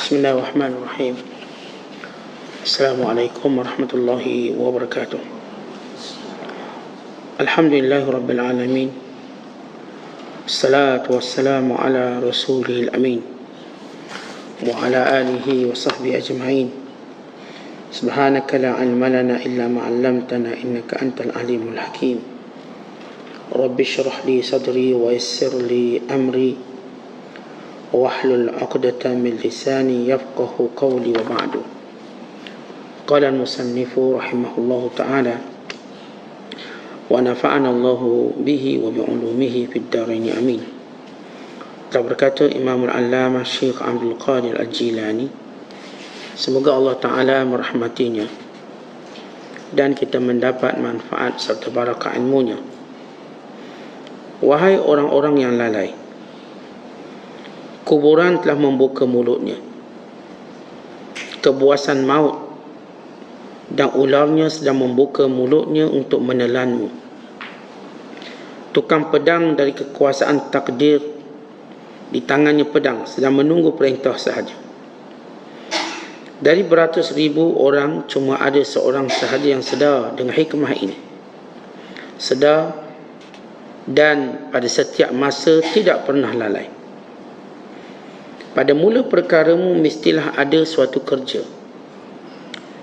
Bismillahirrahmanirrahim. Assalamualaikum warahmatullahi wabarakatuh. Alhamdulillahi rabbil alamin. Assalatu wassalamu ala rasulihil amin wa ala alihi wa sahbihi ajma'in. Subhanaka la ilma lana illa ma 'allamtana innaka antal alimul hakim. Rabbi shrah li sadri wa yassir li amri wahlul 'uqdatam min lisani yafqahu qawli wa ba'du. Qala al-musannifu rahimahullahu ta'ala wa nafa'ana Allahu bihi wa bi'ulumihi fid dharain amin. Telah berkata Imam al-Allamah Syekh Abdul Qadir Al-Jilani, semoga Allah Ta'ala merahmatinya dan kita mendapat manfaat serta barakah ilmunya. Wahai orang-orang yang lalai, kuburan telah membuka mulutnya, kebuasan maut dan ularnya sedang membuka mulutnya untuk menelanmu. Tukang pedang dari kekuasaan takdir, di tangannya pedang, sedang menunggu perintah sahaja. Dari beratus ribu orang, cuma ada seorang sahaja yang sedar dengan hikmah ini. Sedar dan pada setiap masa tidak pernah lalai. Pada mula perkaramu mestilah ada suatu kerja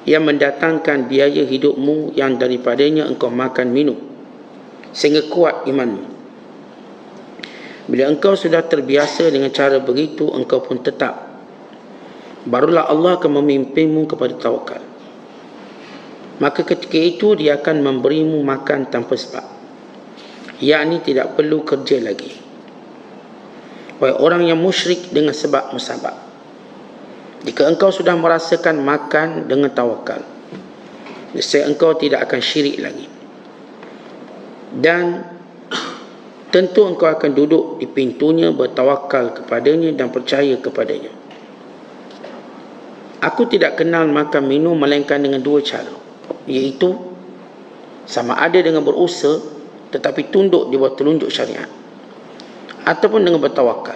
yang mendatangkan biaya hidupmu yang daripadanya engkau makan minum sehingga kuat imanmu. Bila engkau sudah terbiasa dengan cara begitu, engkau pun tetap, barulah Allah akan memimpinmu kepada tawakal. Maka ketika itu dia akan memberimu makan tanpa sebab, yakni tidak perlu kerja lagi. Wahai orang yang musyrik dengan sebab musabab, jika engkau sudah merasakan makan dengan tawakal, nescaya engkau tidak akan syirik lagi. Dan tentu engkau akan duduk di pintunya, bertawakal kepadanya dan percaya kepadanya. Aku tidak kenal makan minum melainkan dengan dua cara, iaitu sama ada dengan berusaha tetapi tunduk di bawah telunjuk syariat, ataupun dengan bertawakal,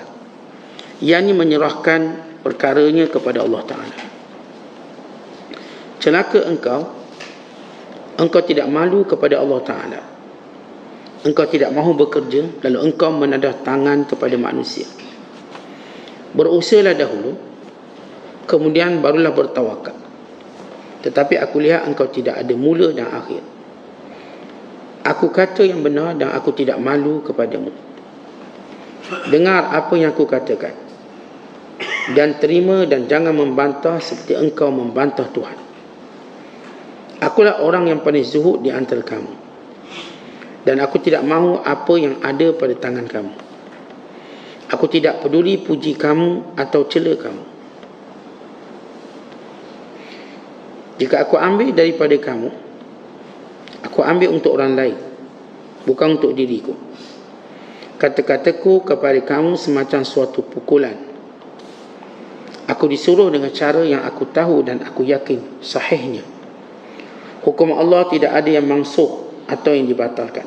yakni menyerahkan perkaranya kepada Allah Ta'ala. Celaka engkau tidak malu kepada Allah Ta'ala. Engkau tidak mahu bekerja, lalu engkau menadah tangan kepada manusia. Berusahalah dahulu, kemudian barulah bertawakal. Tetapi aku lihat engkau tidak ada mula dan akhir. Aku kata yang benar dan aku tidak malu kepadamu. Dengar apa yang aku katakan dan terima, dan jangan membantah seperti engkau membantah Tuhan. Akulah orang yang paling zuhud di antara kamu, dan aku tidak mahu apa yang ada pada tangan kamu. Aku tidak peduli puji kamu atau cela kamu. Jika aku ambil daripada kamu, aku ambil untuk orang lain, bukan untuk diriku. Kata-kataku kepada kamu semacam suatu pukulan. Aku disuruh dengan cara yang aku tahu dan aku yakin sahihnya. Hukum Allah tidak ada yang mansuh atau yang dibatalkan.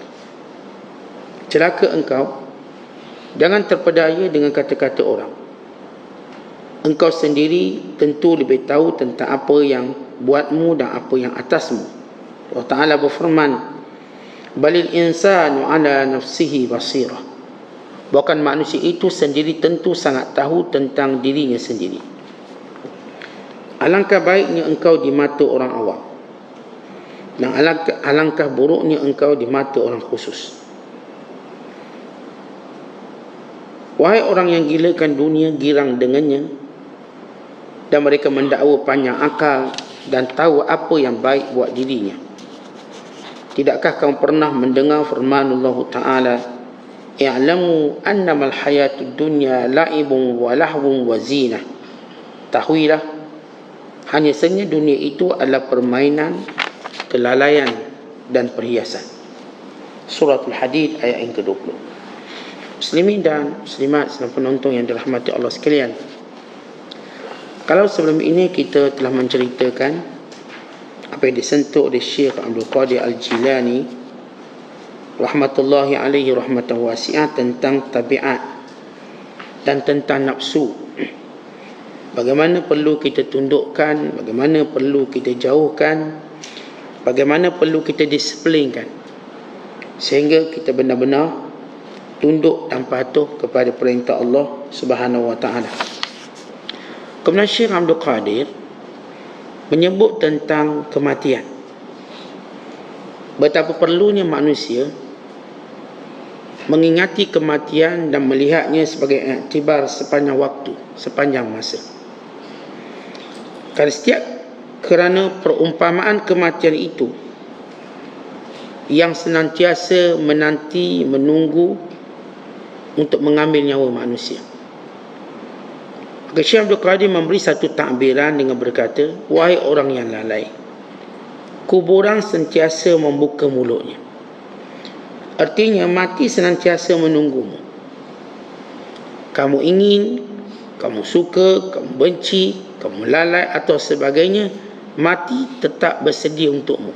Celaka engkau, jangan terpedaya dengan kata-kata orang. Engkau sendiri tentu lebih tahu tentang apa yang buatmu dan apa yang atasmu. Allah Ta'ala berfirman, balil insanu ala nafsihi basirah. Bahkan manusia itu sendiri tentu sangat tahu tentang dirinya sendiri. Alangkah baiknya engkau di mata orang awam, dan alangkah buruknya engkau di mata orang khusus. Wahai orang yang gilakan dunia, girang dengannya, dan mereka mendakwa panjang akal dan tahu apa yang baik buat dirinya. Tidakkah kamu pernah mendengar firman Allah Ta'ala, i'lamu annamal hayatud dunya la'ibun wa lahwun wa zinah. Tahuilah, hanya saja dunia itu adalah permainan, kelalaian dan perhiasan. Suratul Hadid ayat yang ke-20. Muslimin dan muslimat dan penonton yang dirahmati Allah sekalian, kalau sebelum ini kita telah menceritakan apa yang disentuh oleh Syekh Abdul Qadir Al-Jilani rahmatullahi alaihi rahmatan wasi'ah tentang tabiat dan tentang nafsu, bagaimana perlu kita tundukkan, bagaimana perlu kita jauhkan, bagaimana perlu kita disiplinkan, sehingga kita benar-benar tunduk dan patuh kepada perintah Allah Subhanahu wa taala. Kemudian Syekh Abdul Qadir menyebut tentang kematian. Betapa perlunya manusia mengingati kematian dan melihatnya sebagai iktibar sepanjang waktu, sepanjang masa. Kerana perumpamaan kematian itu yang senantiasa menanti, menunggu untuk mengambil nyawa manusia. Maka Syekh Abdul Qadir memberi satu takbiran dengan berkata, wahai orang yang lalai, kuburan sentiasa membuka mulutnya. Artinya mati senantiasa menunggumu. Kamu ingin, kamu suka, kamu benci, kamu lalai atau sebagainya, mati tetap bersedia untukmu.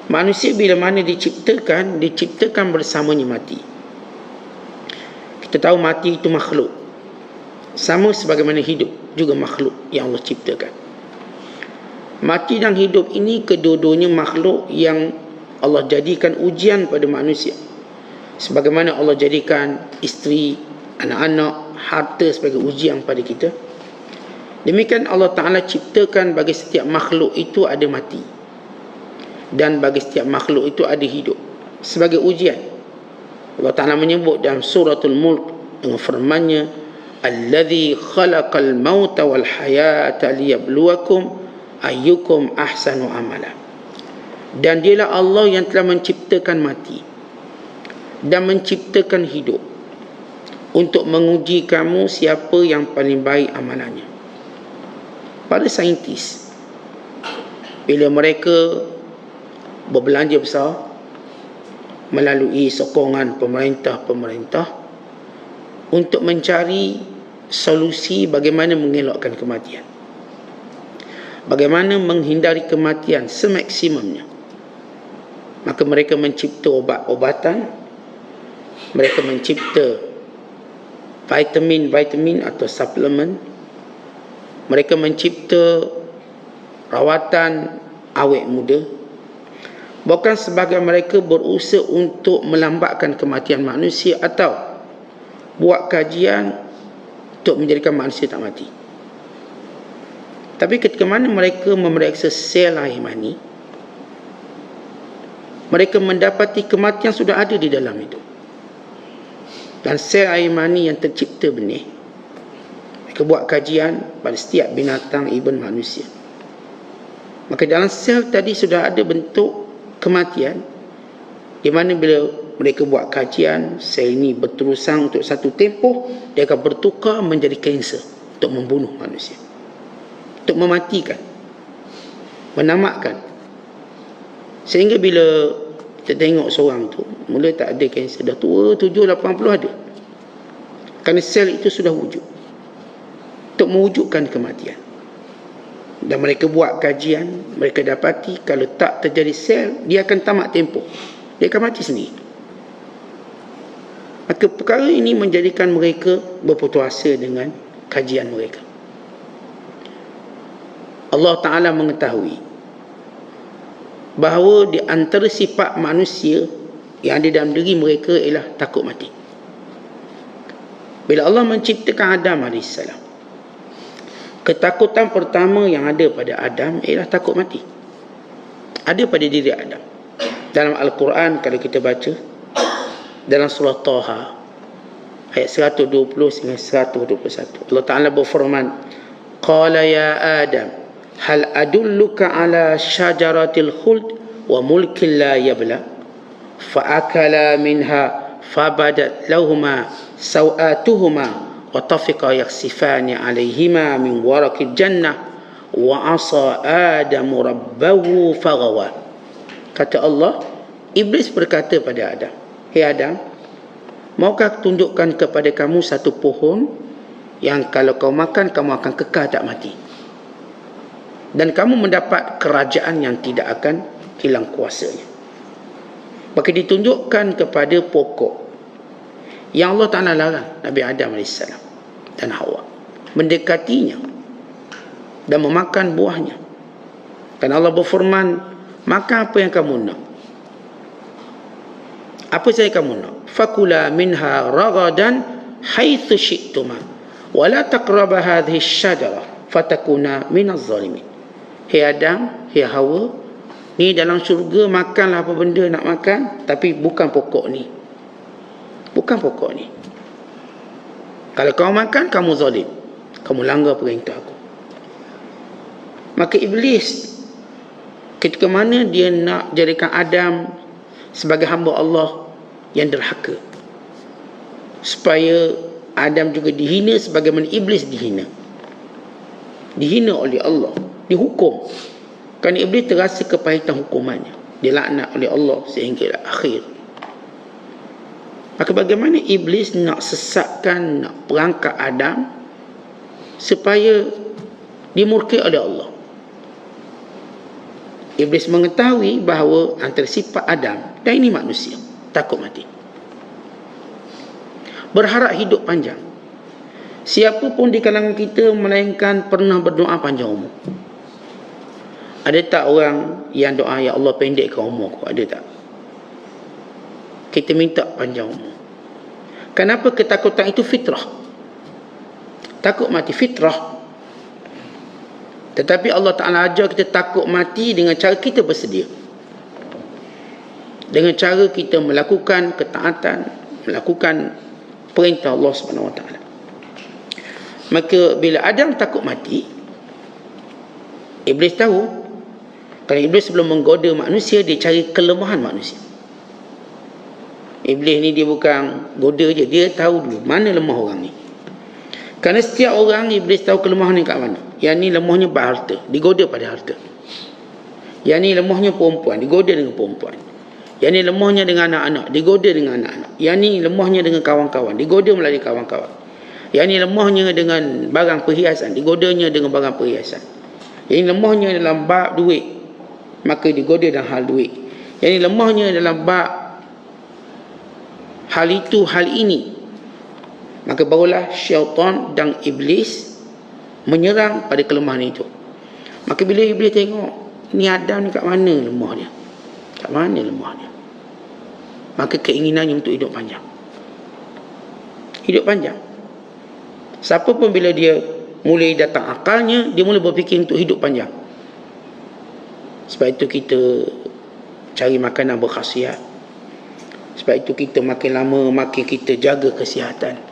Manusia bila mana diciptakan bersamanya mati. Kita tahu mati itu makhluk. Sama sebagaimana hidup juga makhluk yang Allah ciptakan. Mati dan hidup ini kedua-duanya makhluk yang Allah jadikan ujian pada manusia. Sebagaimana Allah jadikan isteri, anak-anak, harta sebagai ujian pada kita, demikian Allah Ta'ala ciptakan bagi setiap makhluk itu ada mati, dan bagi setiap makhluk itu ada hidup sebagai ujian. Allah Ta'ala menyebut dalam suratul Mulk dengan firman-Nya, alladzi khalaqal mauta wal hayata liyabluwakum ayyukum ahsanu amala. Dan dialah Allah yang telah menciptakan mati dan menciptakan hidup untuk menguji kamu siapa yang paling baik amalannya. Para saintis, bila mereka berbelanja besar melalui sokongan pemerintah untuk mencari solusi bagaimana mengelakkan kematian, bagaimana menghindari kematian semaksimumnya, maka mereka mencipta obat-obatan, mereka mencipta vitamin atau suplemen, mereka mencipta rawatan awet muda, bukan sebagai mereka berusaha untuk melambatkan kematian manusia atau buat kajian untuk menjadikan manusia tak mati. Tapi ketika mana mereka memeriksa sel air mani, mereka mendapati kematian sudah ada di dalam itu. Dan sel air mani yang tercipta benih, mereka buat kajian pada setiap binatang, even manusia. Maka dalam sel tadi sudah ada bentuk kematian, di mana bila mereka buat kajian, sel ini berterusan untuk satu tempoh, dia akan bertukar menjadi kanser untuk membunuh manusia, untuk mematikan, menamatkan. Sehingga bila kita tengok seorang tu mula tak ada kanser, dah tua 70-80 ada, kerana sel itu sudah wujud untuk mewujudkan kematian. Dan mereka buat kajian, mereka dapati kalau tak terjadi sel, dia akan tamat tempoh, dia akan mati sendiri. Maka perkara ini menjadikan mereka berputus asa dengan kajian mereka. Allah Ta'ala mengetahui bahawa di antara sifat manusia yang ada dalam diri mereka ialah takut mati. Bila Allah menciptakan Adam AS, ketakutan pertama yang ada pada Adam ialah takut mati. Ada pada diri Adam. Dalam Al-Quran kalau kita baca dalam surah Taha ayat 120 hingga 121, Allah Ta'ala berfirman, qala ya Adam hal adulluka ala syajaratil khuld wa mulkin la yabla fa'akala minha fabadat lahuma sawatuhuma wa tafiqa yaksifani alaihima min warakil jannah wa asa Adamu rabbahu faghawa. Kata Allah, Iblis berkata pada Adam, hei Adam, maukah tunjukkan kepada kamu satu pohon yang kalau kau makan kamu akan kekal tak mati, dan kamu mendapat kerajaan yang tidak akan hilang kuasanya. Maka ditunjukkan kepada pokok yang Allah Ta'ala larang Nabi Adam AS dan Hawa. mendekatinya dan memakan buahnya. Dan Allah berfirman, makan apa yang kamu nak. Apa saja kamu nak. Fakula minha ragadan haitsu syi'tuma wa la taqraba hadhihi asy-syajarah fatakuna minaz zalimin. Hai Adam, hai Hawa, ni dalam syurga makanlah apa benda nak makan, tapi bukan pokok ni. Bukan pokok ni. Kalau kau makan, kamu zalim. Kamu langgar perintah aku. Maka Iblis, ketika mana dia nak jadikan Adam sebagai hamba Allah yang derhaka, supaya Adam juga dihina sebagaimana Iblis dihina. Dihina oleh Allah, dihukum. Kerana Iblis terasa kepahitan hukumannya. Dia laknat oleh Allah sehingga akhir. Maka bagaimana Iblis nak sesatkan, nak perangkap Adam supaya dimurkai oleh Allah. Iblis mengetahui bahawa antara sifat Adam dan ini manusia, takut mati, berharap hidup panjang. Siapa pun di kalangan kita melainkan pernah berdoa panjang umur. Ada tak orang yang doa, ya Allah pendekkan umur aku? Ada tak? Kita minta panjang umur. Kenapa? Ketakutan itu fitrah. Takut mati fitrah. Tetapi Allah Ta'ala ajar kita takut mati dengan cara kita bersedia. Dengan cara kita melakukan ketaatan, melakukan perintah Allah Subhanahu Wa Ta'ala. Maka bila Adam takut mati, Iblis tahu. Kerana Iblis sebelum menggoda manusia, dia cari kelemahan manusia. Iblis ni dia bukan goda je, dia tahu dulu mana lemah orang ni. Kerana setiap orang Iblis tahu kelemahan ni kat mana. Yang ni lemahnya pada harta, digoda pada harta. Yang ni lemahnya perempuan, digoda dengan perempuan. Yang ni lemahnya dengan anak-anak, digoda dengan anak-anak. Yang ni lemahnya dengan kawan-kawan, digoda melalui kawan-kawan. Yang ni lemahnya dengan barang perhiasan, digodanya dengan barang perhiasan. Yang ni lemahnya dalam bab duit, maka digoda dalam hal duit. Yang ni lemahnya dalam bab hal itu, hal ini, maka barulah syaitan dan Iblis menyerang pada kelemahan itu. Maka bila Iblis tengok, ni Adam ni kat mana lemah dia? Kat mana lemah dia? Maka keinginannya untuk hidup panjang. Hidup panjang. Siapa pun bila dia mulai datang akalnya, dia mula berfikir untuk hidup panjang. Sebab itu kita cari makanan berkhasiat. Sebab itu kita makin lama makin kita jaga kesihatan.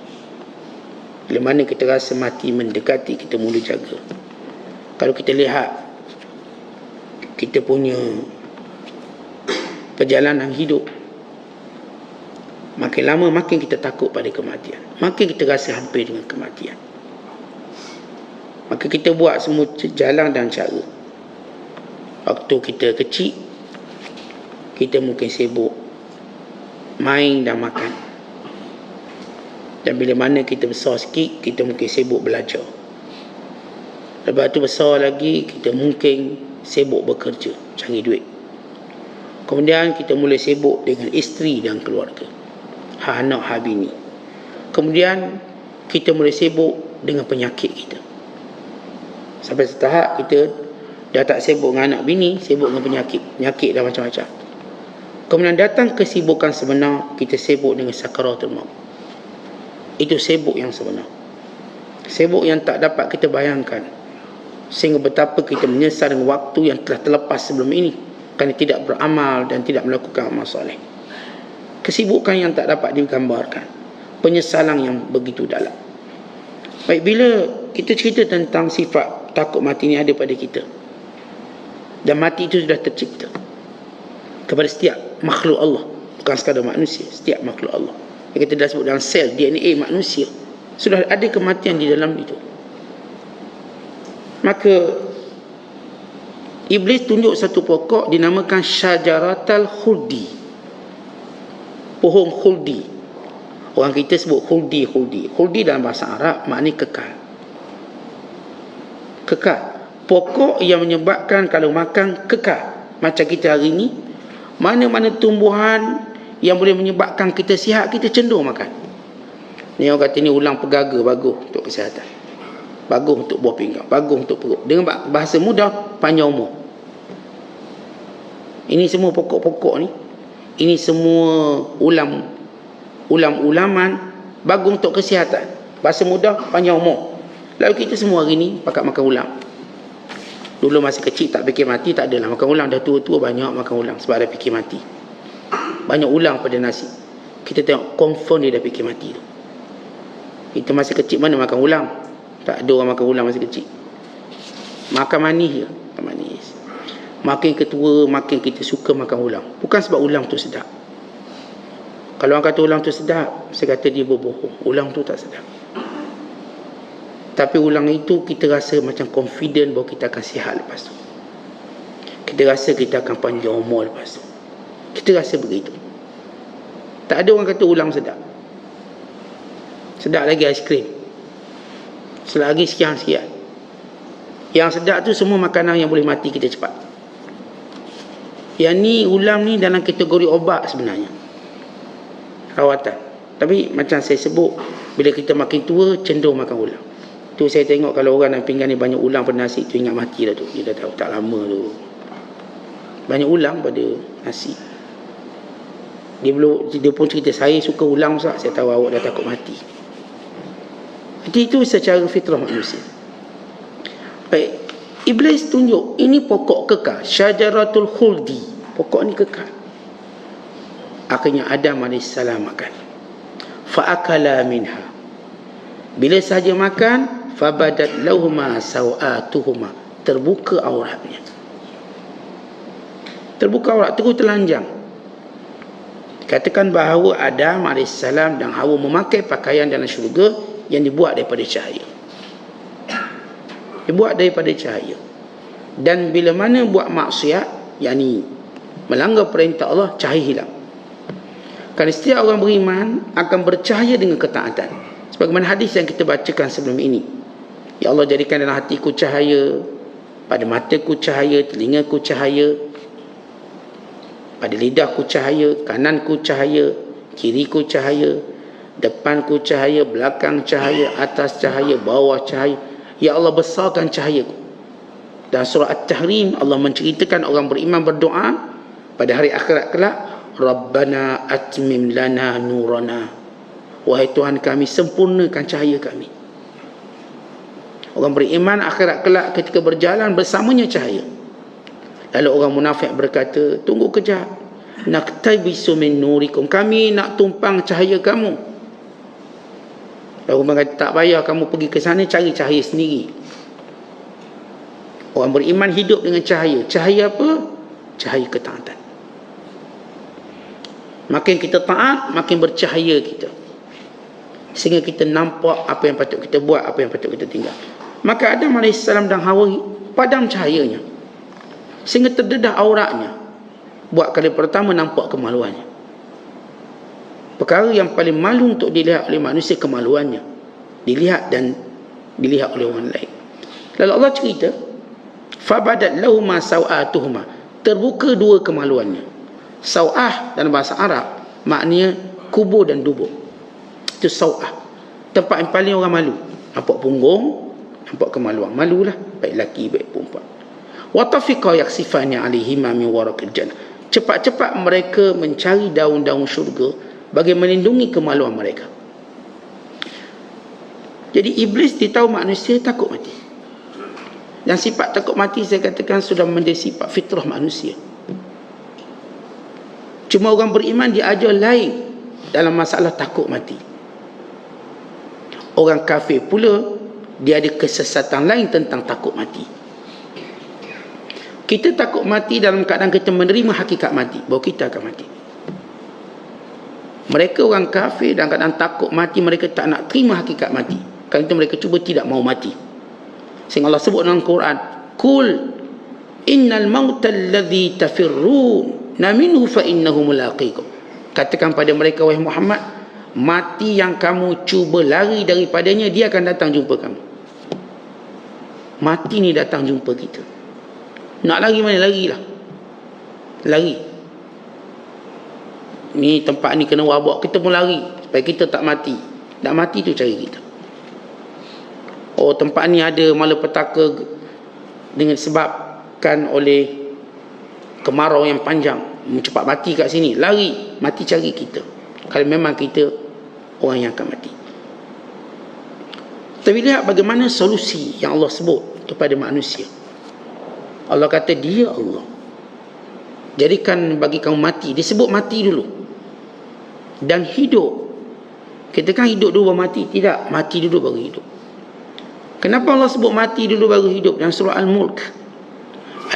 Bila mana kita rasa mati mendekati, kita mula jaga. Kalau kita lihat kita punya perjalanan hidup, makin lama makin kita takut pada kematian, makin kita rasa hampir dengan kematian. Maka kita buat semua jalan dan cara. Waktu kita kecil, kita mungkin sibuk main dan makan. Dan bila mana kita besar sikit, kita mungkin sibuk belajar. Lepas tu besar lagi, kita mungkin sibuk bekerja, cari duit. Kemudian kita mula sibuk dengan isteri dan keluarga, hak anak, hak bini. Kemudian kita mula sibuk dengan penyakit kita. Sampai setahap kita dah tak sibuk dengan anak bini, sibuk dengan penyakit. Penyakit dah macam-macam. Kemudian datang kesibukan sebenar, kita sibuk dengan sakaratul maut. Itu sibuk yang sebenar. Sibuk yang tak dapat kita bayangkan. Sehingga betapa kita menyesal dengan waktu yang telah terlepas sebelum ini, kerana tidak beramal dan tidak melakukan amal soleh. Kesibukan yang tak dapat digambarkan. Penyesalan yang begitu dalam. Baik, bila kita cerita tentang sifat takut mati ini ada pada kita, dan mati itu sudah tercipta kepada setiap makhluk Allah, bukan sekadar manusia, setiap makhluk Allah. Yang kita dah sebut dalam sel DNA manusia, sudah ada kematian di dalam itu. Maka Iblis tunjuk satu pokok dinamakan syajaratul khuldi, pohon khuldi. Orang kita sebut khuldi. Khuldi dalam bahasa Arab maknanya kekal. Kekal. Pokok yang menyebabkan kalau makan kekal. Macam kita hari ini, mana-mana tumbuhan yang boleh menyebabkan kita sihat, kita cenderung makan. Ni orang kata ni ulang pegaga, bagus untuk kesihatan. bagus untuk buah pinggang, bagus untuk perut. Dengan bahasa mudah, panjang umur. Ini semua pokok-pokok ni, ini semua ulam-ulaman bagus untuk kesihatan. Bahasa mudah, panjang umur. Lalu kita semua hari ni pakat makan ulam. Dulu masa kecil tak fikir mati, tak adalah makan ulam. Dah tua-tua banyak makan ulam sebab dah fikir mati. Banyak ulam pada nasi. Kita tengok confirm dia dah fikir mati tu. Kita masa kecil mana makan ulam? Tak ada orang makan ulam masa kecil. Makan manis je. Makan manis. Makin ketua, makin kita suka makan ulam. Bukan sebab ulam tu sedap. Kalau orang kata ulam tu sedap, saya kata dia berbohong. Ulam tu tak sedap. Tapi ulang itu kita rasa macam confident bahawa kita akan sihat lepas tu. Kita rasa kita akan panjang umur lepas tu. Kita rasa begitu. Tak ada orang kata ulang sedap. Sedap lagi aiskrim. Sedap lagi sekian-sekian. Yang sedap tu semua makanan yang boleh mati kita cepat. Yang ni ulam ni dalam kategori obat sebenarnya. Rawatan. Tapi macam saya sebut, bila kita makin tua cenderung makan ulam. Tu saya tengok kalau orang dalam pinggan ni banyak ulang pada nasi tu ingat mati dah tu. Dia dah tahu tak lama tu. Banyak ulang pada nasi. Dia pun cerita, saya suka ulang Ustaz, saya tahu awak dah takut mati. Jadi itu secara fitrah manusia. Baik, Iblis tunjuk ini pokok kekal, syajaratul khuldi. Pokok ni kekal. Akhirnya Adam AS makan. Fa'akala minha. Bila sahaja makan, fabadat lahuma sawatuhuma. Terbuka auratnya. Terbuka aurat, terus telanjang. Katakan bahawa Adam AS dan Hawa memakai pakaian dalam syurga yang dibuat daripada cahaya. Dibuat daripada cahaya. Dan bila mana buat maksiat, yakni melanggar perintah Allah, cahaya hilang. Kerana setiap orang beriman akan bercahaya dengan ketaatan. Sebagaimana hadis yang kita bacakan sebelum ini. Ya Allah, jadikan dalam hatiku cahaya, pada mataku cahaya, telingaku cahaya, pada lidahku cahaya, kananku cahaya, kiriku cahaya, depanku cahaya, belakang cahaya, atas cahaya, bawah cahaya. Ya Allah, besarkan cahayaku. Dan surah At-Tahrim Allah menceritakan orang beriman berdoa pada hari akhirat kelak, Rabbana atmim lana nurana. Wahai Tuhan kami, sempurnakan cahaya kami. Orang beriman akhirat kelak ketika berjalan bersamanya cahaya. Lalu orang munafik berkata, tunggu kejap, naktabisu min nurikum, kami nak tumpang cahaya kamu. Lalu orang kata, tak payah kamu pergi ke sana, cari cahaya sendiri. Orang beriman hidup dengan cahaya. Cahaya apa? Cahaya ketaatan. Makin kita taat, makin bercahaya kita. Sehingga kita nampak apa yang patut kita buat, apa yang patut kita tinggal. Maka Adam AS dan Hawa padam cahayanya, sehingga terdedah auratnya. Buat kali pertama nampak kemaluannya. Perkara yang paling malu untuk dilihat oleh manusia, kemaluannya. Dilihat dan dilihat oleh orang lain. Lalu Allah cerita, fabadat lahuma sawatuhuma. Terbuka dua kemaluannya. Sawah dalam bahasa Arab maknanya kubur dan dubur. Itu sawah. Tempat yang paling orang malu. Nampak punggung, nampak kemaluan. Malulah, baik lelaki, baik perempuan. Watafiqa yaksifani alaihima min waraqil jannah. Cepat-cepat mereka mencari daun-daun syurga bagi melindungi kemaluan mereka. Jadi iblis dia tahu manusia takut mati. Dan sifat takut mati saya katakan sudah menjadi sifat fitrah manusia. Cuma orang beriman dia ajar lain dalam masalah takut mati. Orang kafir pula dia ada kesesatan lain tentang takut mati. Kita takut mati dalam keadaan kita menerima hakikat mati, bahawa kita akan mati. Mereka orang kafir dalam keadaan takut mati, mereka tak nak terima hakikat mati. Kerana itu mereka cuba tidak mau mati. Sehingga Allah sebut dalam Quran, Qul innal mauta alladhi tafirrun minhu fa innahu mulaqikum. Katakan pada mereka, wahai Muhammad, mati yang kamu cuba lari daripadanya, dia akan datang jumpa kamu. Mati ni datang jumpa kita. Nak lari mana? Larilah. Lari. Ni tempat ni kena wabak, kita pun lari supaya kita tak mati. Tak mati tu cari kita. Oh, tempat ni ada malapetaka dengan sebabkan oleh kemarau yang panjang, cepat mati kat sini, lari mati cari kita, kalau memang kita orang yang akan mati. Tapi lihat bagaimana solusi yang Allah sebut kepada manusia. Allah kata dia Allah jadikan bagi kamu mati. Dia sebut mati dulu dan hidup. Kita kan hidup dulu baru mati. Tidak, mati dulu baru hidup. Kenapa Allah sebut mati dulu baru hidup? Dalam surah Al-Mulk,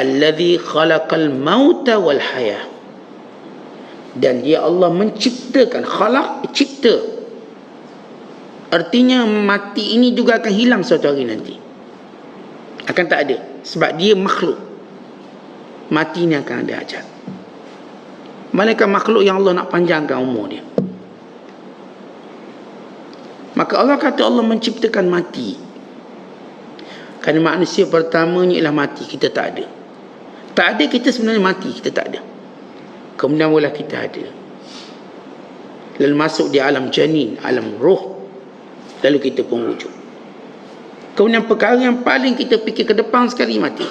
Alladhi khalaqal mauta wal hayah. Dan dia Allah menciptakan. Khalaq, cipta. Artinya mati ini juga akan hilang suatu hari nanti. Akan tak ada. Sebab dia makhluk. Mati ini akan ada ajal. Malaikat makhluk yang Allah nak panjangkan umur dia. Maka Allah kata Allah menciptakan mati. Kerana manusia pertamanya ialah mati. Kita tak ada. Tak ada, kita sebenarnya mati. Kita tak ada. Kemudian mula kita ada. Lalu masuk di alam janin, alam roh. Lalu kita pun wujud. Kemudian perkara yang paling kita fikir ke depan sekali, mati.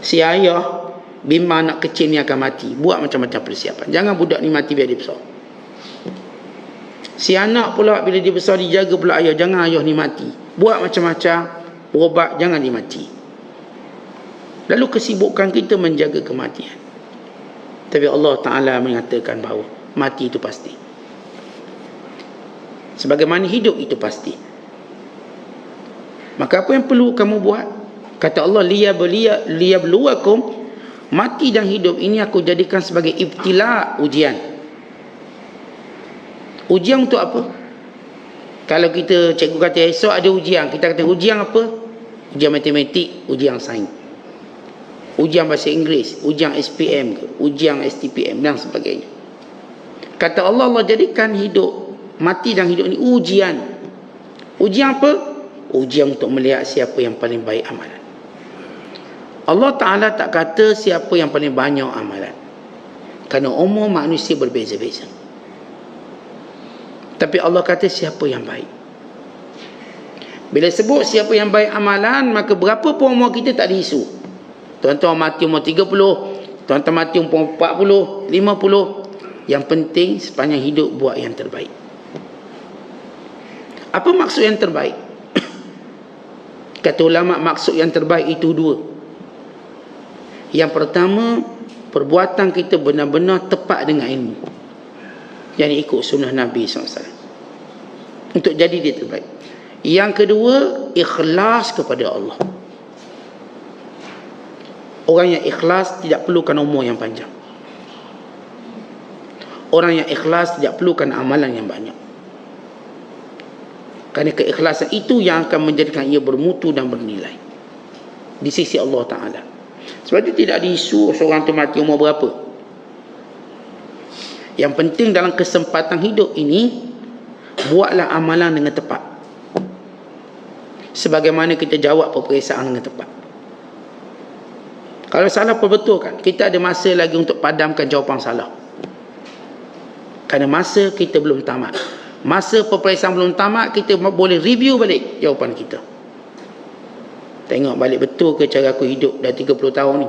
Si ayah bimbang anak kecil ni akan mati. Buat macam-macam persiapan. Jangan budak ni mati biar dia besar. Si anak pula bila dia besar dijaga pula ayah. Jangan ayah ni mati. Buat macam-macam. Berobat, jangan dia mati. Lalu kesibukan kita menjaga kematian. Tapi Allah Ta'ala mengatakan bahawa mati itu pasti. Sebagaimana hidup itu pasti. Maka apa yang perlu kamu buat? Kata Allah, liyabluwakum, mati dan hidup ini aku jadikan sebagai ibtila, ujian. Ujian untuk apa? Kalau kita, cikgu kata esok ada ujian, kita kata ujian apa? Ujian matematik, ujian sains, ujian bahasa Inggeris, ujian SPM ke, ujian STPM dan sebagainya. Kata Allah, Allah jadikan hidup, mati dan hidup ini ujian. Ujian apa? Ujian untuk melihat siapa yang paling baik amalan. Allah Ta'ala tak kata siapa yang paling banyak amalan, kerana umur manusia berbeza-beza. Tapi Allah kata siapa yang baik. Bila sebut siapa yang baik amalan, maka berapa pun umur kita tak ada isu. Tuan-tuan mati umur 30, tuan-tuan mati umur 40, 50. Yang penting sepanjang hidup buat yang terbaik. Apa maksud yang terbaik? Kata ulama, maksud yang terbaik itu dua. Yang pertama, perbuatan kita benar-benar tepat dengan ilmu, yang ikut sunnah Nabi SAW, untuk jadi dia terbaik. Yang kedua, ikhlas kepada Allah. Orang yang ikhlas tidak perlukan umur yang panjang. Orang yang ikhlas tidak perlukan amalan yang banyak. Kerana keikhlasan itu yang akan menjadikan ia bermutu dan bernilai di sisi Allah Ta'ala. Sebab itu tidak ada isu seorang tu mati umur berapa. Yang penting dalam kesempatan hidup ini, buatlah amalan dengan tepat, sebagaimana kita jawab peperiksaan dengan tepat. Kalau salah, perbetulkan. Kita ada masa lagi untuk padamkan jawapan salah. Kerana masa kita belum tamat. Masa peperiksaan belum tamat, kita boleh review balik jawapan kita. Tengok balik betul ke cara aku hidup dah 30 tahun ni.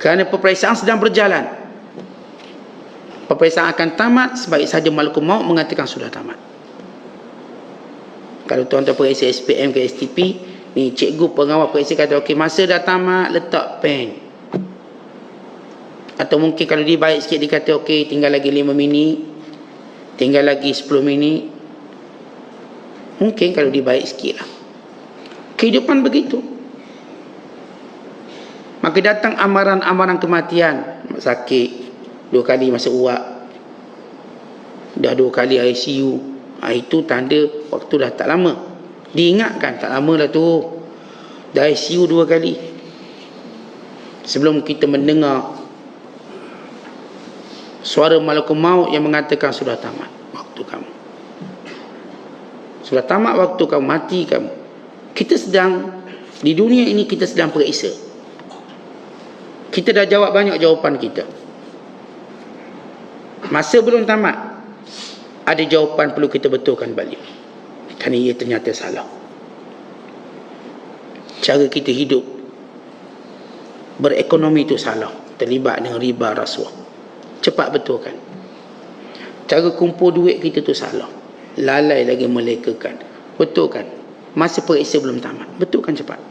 Kerana peperiksaan sedang berjalan. Peperiksaan akan tamat, sebaik saja malaikat maut mengatakan sudah tamat. Kalau tuan-tuan periksa SPM ke STP, ni cikgu pengawal periksa kata okey, masa dah tamat, letak pen. Atau mungkin kalau dia baik sikit, dia kata okey, tinggal lagi 5 minit, tinggal lagi 10 minit. Mungkin kalau dia baik sikit lah. Kehidupan begitu. Maka datang amaran-amaran kematian. Sakit, 2 kali masuk uap, dah 2 kali ICU. Itu tanda waktu dah tak lama. Diingatkan, tak lama lah tu, dah ICU 2 kali. Sebelum kita mendengar suara malaikat maut yang mengatakan sudah tamat waktu kamu, sudah tamat waktu kamu, mati kamu. Kita sedang di dunia ini, kita sedang periksa. Kita dah jawab banyak jawapan kita. Masa belum tamat, ada jawapan perlu kita betulkan balik. kerana ia ternyata salah. Cara kita hidup berekonomi itu salah, terlibat dengan riba, rasuah. Cepat betulkan. Cara kumpul duit kita tu salah, lalai lagi melekakan. Betulkan. Masa periksa belum tamat, betulkan cepat.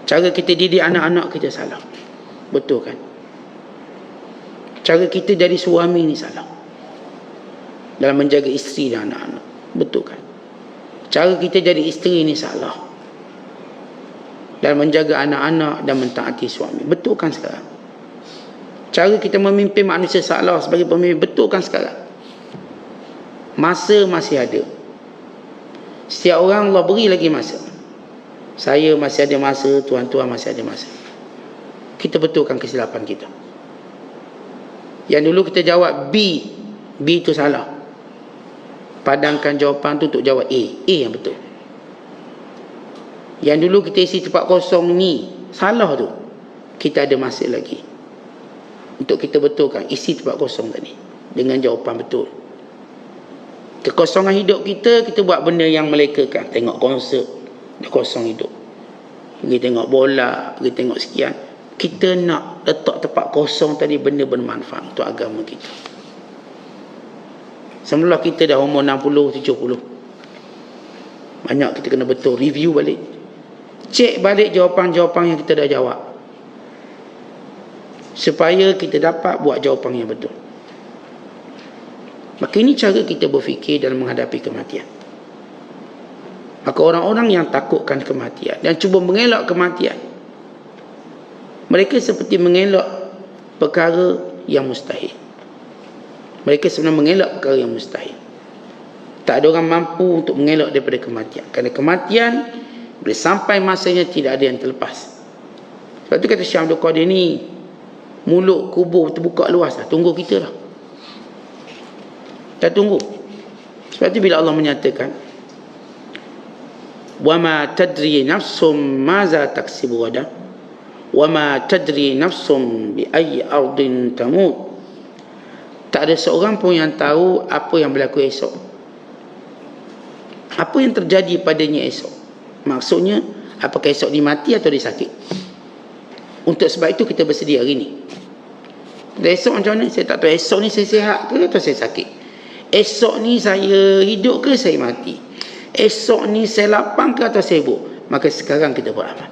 Cara kita didik anak-anak kita salah, betulkan. Cara kita jadi suami ni salah dalam menjaga isteri dan anak-anak, betulkan. Cara kita jadi isteri ni salah dalam menjaga anak-anak dan mentaati suami, betulkan sekarang. Cara kita memimpin manusia salah sebagai pemimpin, betulkan sekarang. Masa masih ada. Setiap orang Allah beri lagi masa. Saya masih ada masa, tuan-tuan masih ada masa. Kita betulkan kesilapan kita. Yang dulu kita jawab B itu salah. Padangkan jawapan tu untuk jawab A yang betul. Yang dulu kita isi tempat kosong ni salah tu. Kita ada masa lagi untuk kita betulkan, isi tempat kosong tadi dengan jawapan betul. Kekosongan hidup kita buat benda yang melekakan. Tengok konsert, dia kosong hidup. Pergi tengok bola, pergi tengok sekian. Kita nak letak tempat kosong tadi benda bermanfaat untuk agama kita. Semula kita dah umur 60, 70. Banyak kita kena betul, review balik. Cek balik jawapan-jawapan yang kita dah jawab, supaya kita dapat buat jawapan yang betul. Maka ini cara kita berfikir dalam menghadapi kematian. Maka orang-orang yang takutkan kematian dan cuba mengelak kematian, mereka seperti mengelak perkara yang mustahil. Mereka sebenarnya mengelak perkara yang mustahil. Tak ada orang mampu untuk mengelak daripada kematian. Kerana kematian bila sampai masanya tidak ada yang terlepas. Sebab tu kata Syekh Abdul Qadir ni, mulut kubur terbuka luas lah. Tunggu kita lah. Kita tunggu. Sebab tu bila Allah menyatakan, وَمَا تَدْرِي نَفْسٌ مَاذَا تَكْسِبُ غَدًا وَمَا تَدْرِي نَفْسٌ بِأَيِّ أَرْضٍ تَمُوتُ. Tak ada seorang pun yang tahu apa yang berlaku esok, apa yang terjadi padanya esok. Maksudnya, apakah esok dia mati atau dia sakit. Untuk sebab itu kita bersedia hari ni. Dan esok macam mana? Saya tak tahu. Esok ni saya sihat ke atau saya sakit? Esok ni saya hidup ke saya mati? Esok ni saya lapang ke atau saya sibuk? Maka sekarang kita beramal.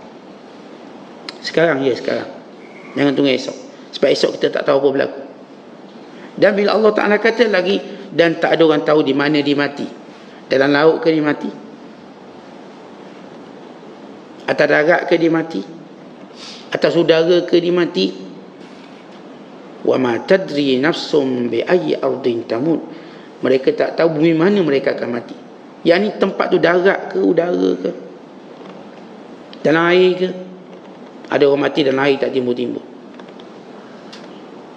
Sekarang, sekarang. Jangan tunggu esok. Sebab esok kita tak tahu apa berlaku. Dan bila Allah Ta'ala kata lagi, dan tak ada orang tahu di mana dia mati. Dalam laut ke dia mati? Atas darat ke dia mati? Atas udara ke dia mati? Wa ma tadri nafsum bi ayyi ardin tamut. Mereka tak tahu bumi mana mereka akan mati. Yang ni tempat tu darat ke, udara ke, dalam air ke? Ada orang mati dalam air tak timbul-timbul.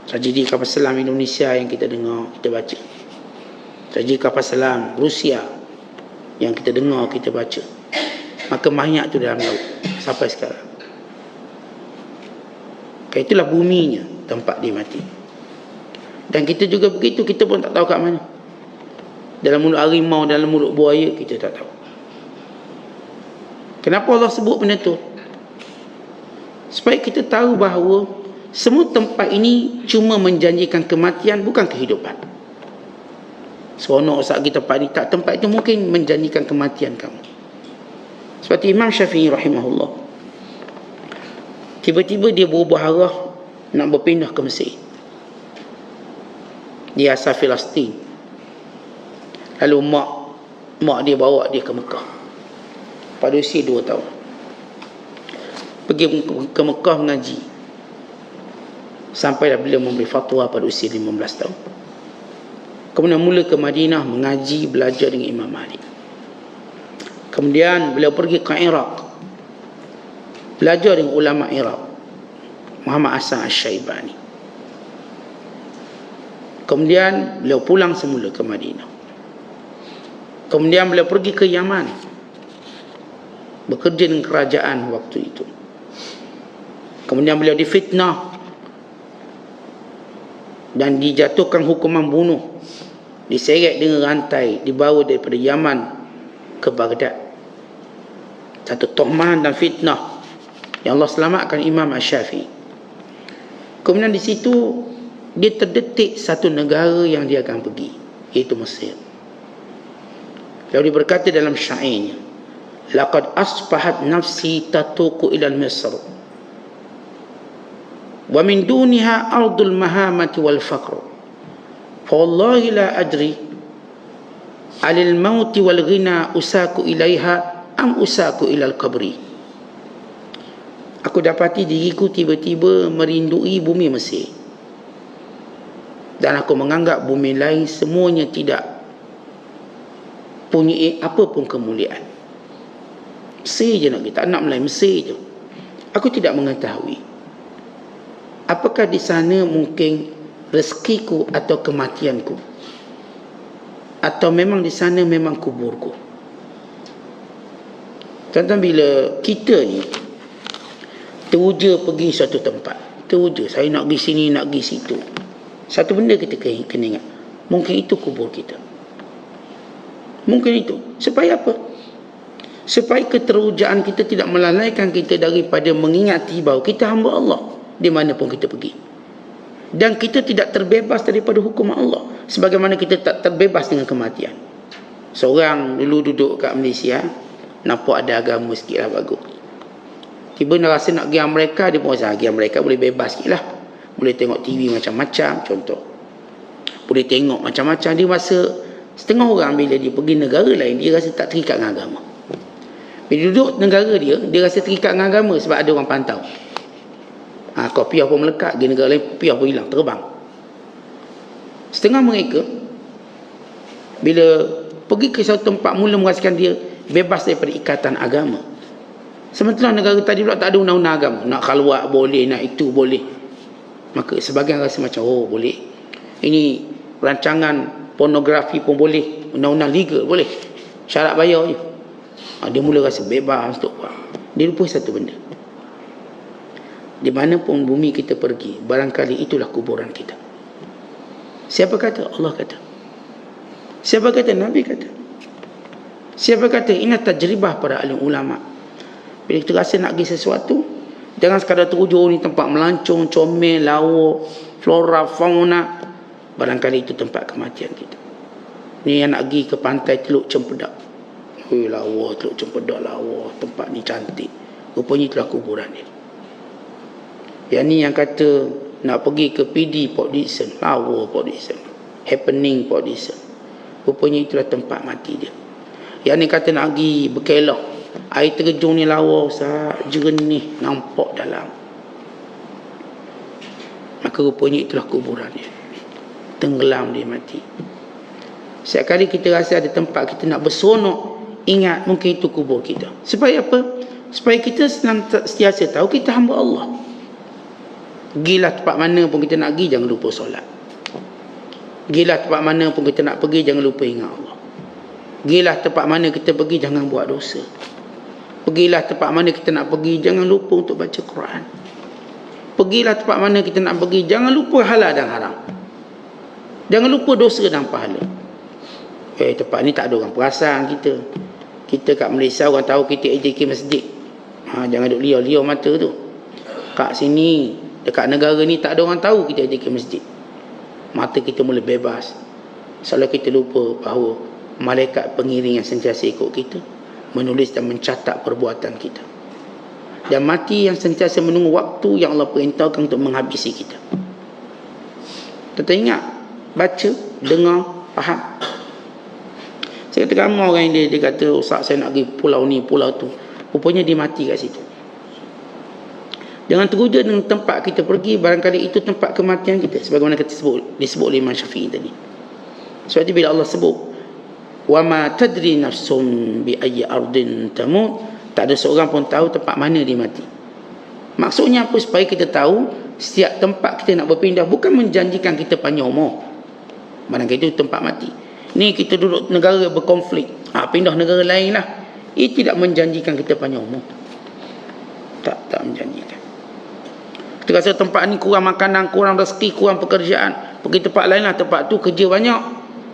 Tragedi kapal selam Indonesia yang kita dengar, kita baca. Tragedi kapal selam Rusia yang kita dengar, kita baca. Maka mayat tu dalam laut sampai sekarang. Itulah buminya tempat dia mati. Dan kita juga begitu, kita pun tak tahu kat mana. Dalam mulut harimau, dalam mulut buaya, kita tak tahu. Kenapa Allah sebut benda tu? Supaya kita tahu bahawa semua tempat ini cuma menjanjikan kematian, bukan kehidupan. Seronok saat kita tempat ni, tak, tempat itu mungkin menjanjikan kematian kamu. Seperti Imam Syafi'i rahimahullah, tiba-tiba dia berubah arah nak berpindah ke Mesir. Dia asal Palestin. Lalu mak dia bawa dia ke Mekah pada usia 2 tahun. Pergi ke Mekah mengaji. Sampailah beliau memberi fatwa pada usia 15 tahun. Kemudian mula ke Madinah mengaji, belajar dengan Imam Malik. Kemudian beliau pergi ke Iraq, belajar dengan ulama Iraq, Muhammad Hasan Al-Syaibani. Kemudian beliau pulang semula ke Madinah. Kemudian beliau pergi ke Yaman, bekerja dengan kerajaan waktu itu. Kemudian beliau difitnah dan dijatuhkan hukuman bunuh, diseret dengan rantai, dibawa daripada Yaman ke Baghdad. Satu tuhmah dan fitnah yang Allah selamatkan Imam Asy-Syafi'i. Kemudian di situ dia terdetik satu negara yang dia akan pergi, iaitu Mesir. Lalu dia berkata dalam syairnya, laqad asbahat nafsi tatuqu ila Misr wa min duniha ardul mahamati wal faqr fa wallahi la adri alil mauti wal ghina usaku ilaiha am usaku ilal qabri. Aku dapati diriku tiba-tiba merindui bumi Mesir, dan aku menganggap bumi lain semuanya tidak punya apa pun kemuliaan. Mesir je nak kita, nak Melayu Mesir je. Aku tidak mengetahui apakah di sana mungkin rezekiku atau kematianku, atau memang di sana memang kuburku. Tuan-tuan, bila kita ni teruja pergi suatu tempat, teruja saya nak pergi sini, nak pergi situ, satu benda kita kena ingat, mungkin itu kubur kita. Mungkin itu. Supaya apa? Supaya keterujaan kita tidak melalaikan kita daripada mengingati bahawa kita hamba Allah di mana pun kita pergi, dan kita tidak terbebas daripada hukum Allah, sebagaimana kita tak terbebas dengan kematian. Seorang dulu duduk kat Malaysia, nampak ada agama sikit lah, bagus. Tiba nak rasa nak pergi Amerika, dia pun rasa pergi Amerika boleh bebas sikit lah, boleh tengok TV macam-macam, contoh, boleh tengok macam-macam. Dia rasa setengah orang bila dia pergi negara lain, dia rasa tak terikat dengan agama. Bila duduk negara dia rasa terikat dengan agama sebab ada orang pantau. Kopiah pun melekat, di negara lain kopiah pun hilang, terbang. Setengah mereka bila pergi ke satu tempat, mula merasakan dia bebas daripada ikatan agama. Sementara negara tadi pula tak ada undang-undang agama, nak khalwat boleh, nak itu boleh. Maka sebagian rasa macam, oh boleh, ini rancangan pornografi pun boleh, undang-undang legal boleh, syarat bayar je. Dia mula rasa bebas untuk buat. Dia lupa satu benda, di mana pun bumi kita pergi, barangkali itulah kuburan kita. Siapa kata? Allah kata. Siapa kata? Nabi kata. Siapa kata? Ini tajribah para alim ulama. Bila kita rasa nak pergi sesuatu, jangan sekadar teruja ni tempat melancong, comel, lawa, flora, fauna. Barangkali itu tempat kematian kita. Ni yang nak pergi ke pantai Teluk Cempedak, lawa, Teluk Cempedak lawa, tempat ni cantik, rupanya itulah kuburan dia. Yang ni yang kata nak pergi ke PD Port Dickson, lawa Port Dickson, happening Port Dickson, rupanya itulah tempat mati dia. Yang ni kata nak pergi berkelah, air terjun ni lawa Ustaz, jernih, nampak dalam, maka rupanya itulah kuburan dia, tenggelam dia, mati. Setiap kali kita rasa ada tempat kita nak berseronok, ingat mungkin itu kubur kita. Supaya apa? Supaya kita sentiasa tahu kita hamba Allah. Gilah tempat mana pun kita nak pergi, jangan lupa solat. Gilah tempat mana pun kita nak pergi, jangan lupa ingat Allah. Gilah tempat mana kita pergi, jangan buat dosa. Pergilah tempat mana kita nak pergi, jangan lupa untuk baca Quran. Pergilah tempat mana kita nak pergi, jangan lupa halal dan haram. Jangan lupa dosa dan pahala. Tempat ni tak ada orang perasan kita. Kita kat Malaysia orang tahu kita AJK masjid. Jangan duk liar-liar mata tu. Kat sini, dekat negara ni tak ada orang tahu kita AJK masjid. Mata kita mula bebas. Soalnya kita lupa bahawa malaikat pengiring yang sentiasa ikut kita, menulis dan mencatat perbuatan kita. Dan mati yang sentiasa menunggu waktu yang Allah perintahkan untuk menghabisi kita. Kita ingat, baca, dengar, faham. Saya kata ramai orang yang dia kata, Ustaz saya nak pergi pulau ni, pulau tu, rupanya dia mati kat situ. Jangan teruja dengan tempat kita pergi, barangkali itu tempat kematian kita, sebagaimana kita disebut oleh Imam Syafi'i tadi. Sebab itu bila Allah sebut wa ma tadri nafsum bi ayyi ardin tamut, tak ada seorang pun tahu tempat mana dia mati. Maksudnya apa? Supaya kita tahu setiap tempat kita nak berpindah bukan menjanjikan kita panjang umur, barangkali itu tempat mati. Ni kita duduk negara berkonflik, pindah negara lain lah, ini tidak menjanjikan kita panjang umur. Tak menjanjikan. Kita rasa tempat ni kurang makanan, kurang rezeki, kurang pekerjaan, pergi tempat lain lah, tempat tu kerja banyak,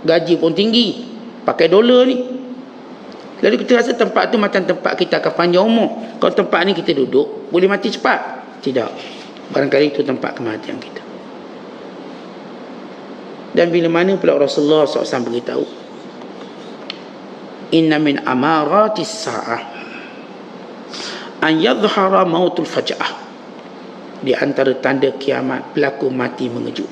gaji pun tinggi, pakai dolar ni. Lalu kita rasa tempat tu macam tempat kita akan panjang umur. Kalau tempat ni kita duduk, boleh mati cepat. Tidak. Barangkali itu tempat kematian kita. Dan bila mana pula Rasulullah SAW beritahu, inna min amaratis sa'ah an yadhhara mautul faja'ah. Di antara tanda kiamat berlaku mati mengejut.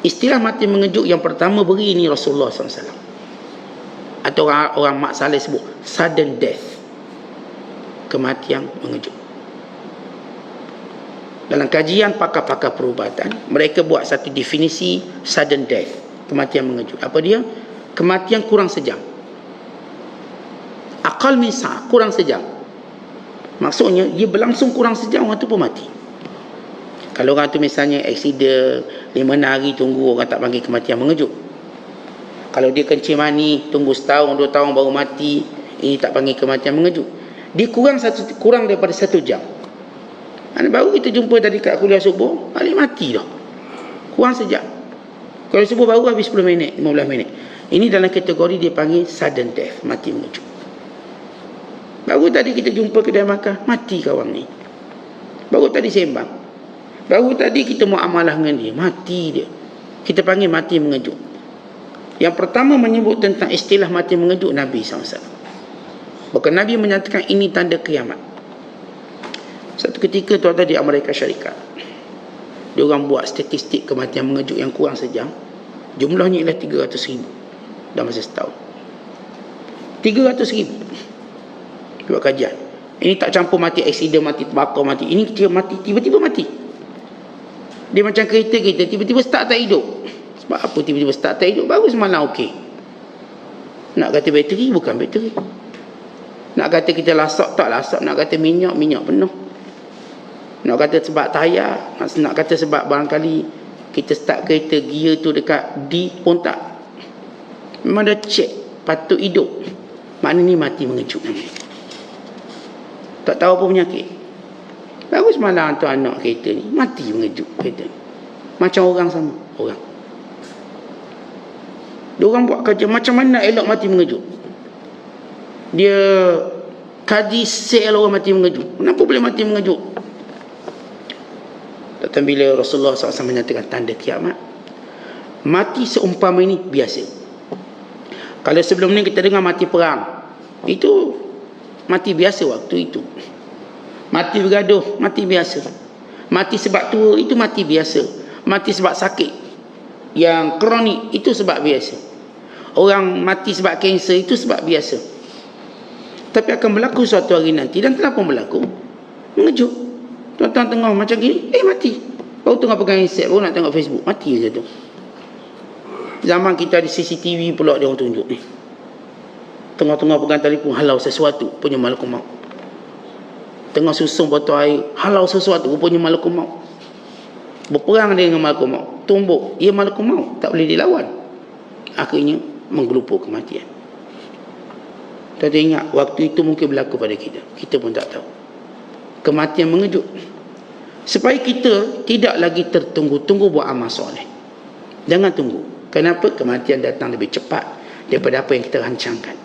Istilah mati mengejut yang pertama beri ini Rasulullah SAW. Atau orang Mak Saleh sebut sudden death, kematian mengejut. Dalam kajian pakar-pakar perubatan, mereka buat satu definisi sudden death, kematian mengejut. Apa dia? Kematian kurang sejam. Aqal min sa', kurang sejam. Maksudnya dia berlangsung kurang sejam, orang tu pun mati. Kalau orang tu misalnya aksiden 5 hari tunggu, orang tak panggil kematian mengejut. Kalau dia kencing mani tunggu setahun 2 tahun baru mati, ini tak panggil kematian mengejut. Dia kurang daripada 1 jam. Baru kita jumpa tadi kat kuliah subuh, balik mati dah. Kurang sejam. Kalau subuh baru habis 10 minit, 15 minit. Ini dalam kategori dia panggil sudden death, mati mengejut. Baru tadi kita jumpa kedai makan, mati kawan ni. Baru tadi sembang. Baru tadi kita muamalah dengan dia, mati dia. Kita panggil mati mengejut. Yang pertama menyebut tentang istilah mati mengejut Nabi SAW. Bahkan Nabi menyatakan ini tanda kiamat. Satu ketika tuan-tuan di Amerika Syarikat, dia orang buat statistik kematian mengejut yang kurang sejam. Jumlahnya ialah 300,000 dalam masa setahun. 300,000 buat kajian. Ini tak campur mati aksiden, mati terbakar, mati. Ini dia mati, tiba-tiba mati. Dia macam kereta kita, tiba-tiba start tak hidup. Sebab apa tiba-tiba start tak hidup? Baru semalam okey. Nak kata bateri, bukan bateri. Nak kata kita lasak, tak lasak. Nak kata minyak, minyak penuh. Nak kata sebab tayar, nak kata sebab barangkali kita start kereta, gear tu dekat D pun tak. Memang dah check, patut hidup. Maknanya ni mati mengejut. Tak tahu apa penyakit. Baru semalam tu anak kereta ni mati mengejut kereta ni. Macam orang sama, orang. Diorang buat kajian macam mana elok mati mengejut. Dia kaji sel orang mati mengejut. Kenapa boleh mati mengejut? Datang bila Rasulullah SAW menyatakan tanda kiamat, mati seumpama ini biasa. Kalau sebelum ni kita dengar mati perang, itu mati biasa waktu itu. Mati bergaduh, mati biasa. Mati sebab tua, itu mati biasa. Mati sebab sakit yang kronik, itu sebab biasa. Orang mati sebab kanser, itu sebab biasa. Tapi akan berlaku suatu hari nanti, dan telah pun berlaku, mengejut. Tuan-tuan tengah macam gini, mati. Baru tengah pegang handset, baru nak tengok Facebook, mati je tu. Zaman kita ada CCTV pula dia orang tunjuk ni. Tengah-tengah pegang telefon, halau sesuatu, punya malakul maut. Tengah susung botol air, halau sesuatu, rupanya malakul maut. Berperang dia dengan malakul maut, tumbuk, ia malakul maut, tak boleh dilawan. Akhirnya menggelupur kematian. Kita ingat waktu itu mungkin berlaku pada kita pun tak tahu. Kematian mengejut. Supaya kita tidak lagi tertunggu-tunggu buat amal soleh. Jangan tunggu. Kenapa? Kematian datang lebih cepat daripada apa yang kita rancangkan.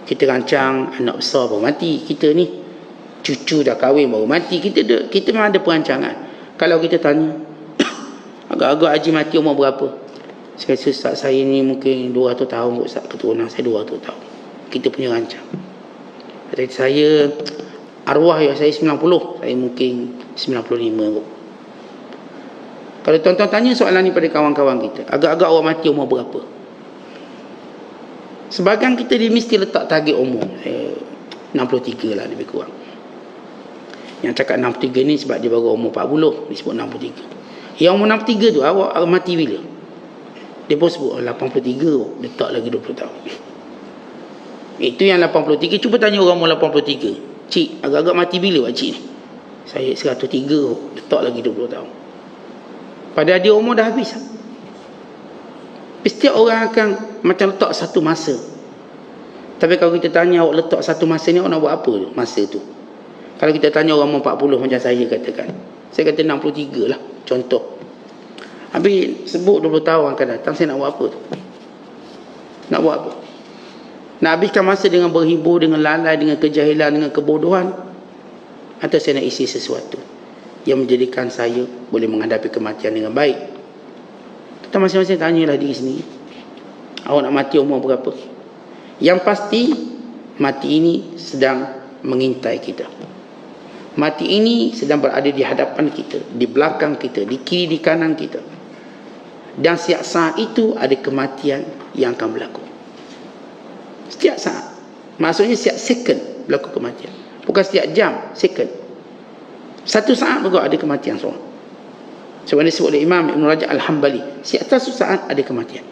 Kita rancang anak besar baru mati, kita ni cucu dah kahwin baru mati, kita memang ada perancangan. Kalau kita tanya agak-agak haji mati umur berapa? Saya kata ustaz saya ni mungkin 200 tahun ustaz, keturunan saya 200 tahun. Kita punya rancang. Kata saya arwah ya saya 90, saya mungkin 95 kot. Kalau tuan-tuan tanya soalan ni pada kawan-kawan kita, agak-agak orang mati umur berapa? Sebahagian kita dia mesti letak target umur 63 lah lebih kurang. Yang cakap 63 ni sebab dia baru umur 40, dia sebut 63. Yang umur 63 tu awak mati bila? Dia pun sebut 83, letak lagi 20 tahun. Itu yang 83. Cuba tanya orang umur 83, cik agak-agak mati bila pak cik ni? Saya 103, letak lagi 20 tahun. Pada dia umur dah habis. Setiap orang akan macam letak satu masa. Tapi kalau kita tanya awak letak satu masa ni, awak nak buat apa masa tu? Kalau kita tanya orang umur 40 macam saya katakan, saya kata 63 lah contoh. Habis sebut 20 tahun akan datang, saya nak buat apa tu? Nak buat apa? Nak habiskan masa dengan berhibur, dengan lalai, dengan kejahilan, dengan kebodohan, atau saya nak isi sesuatu yang menjadikan saya boleh menghadapi kematian dengan baik? Kita masing-masing tanyalah diri sendiri. Awak nak mati umur berapa? Yang pasti, mati ini sedang mengintai kita. Mati ini sedang berada di hadapan kita, di belakang kita, di kiri, di kanan kita. Dan setiap saat itu ada kematian yang akan berlaku. Setiap saat. Maksudnya setiap second berlaku kematian. Bukan setiap jam, second. Satu saat juga ada kematian seorang. Sebab disebut oleh Imam Ibn Rajab Al-Hambali, setiap satu saat ada kematian.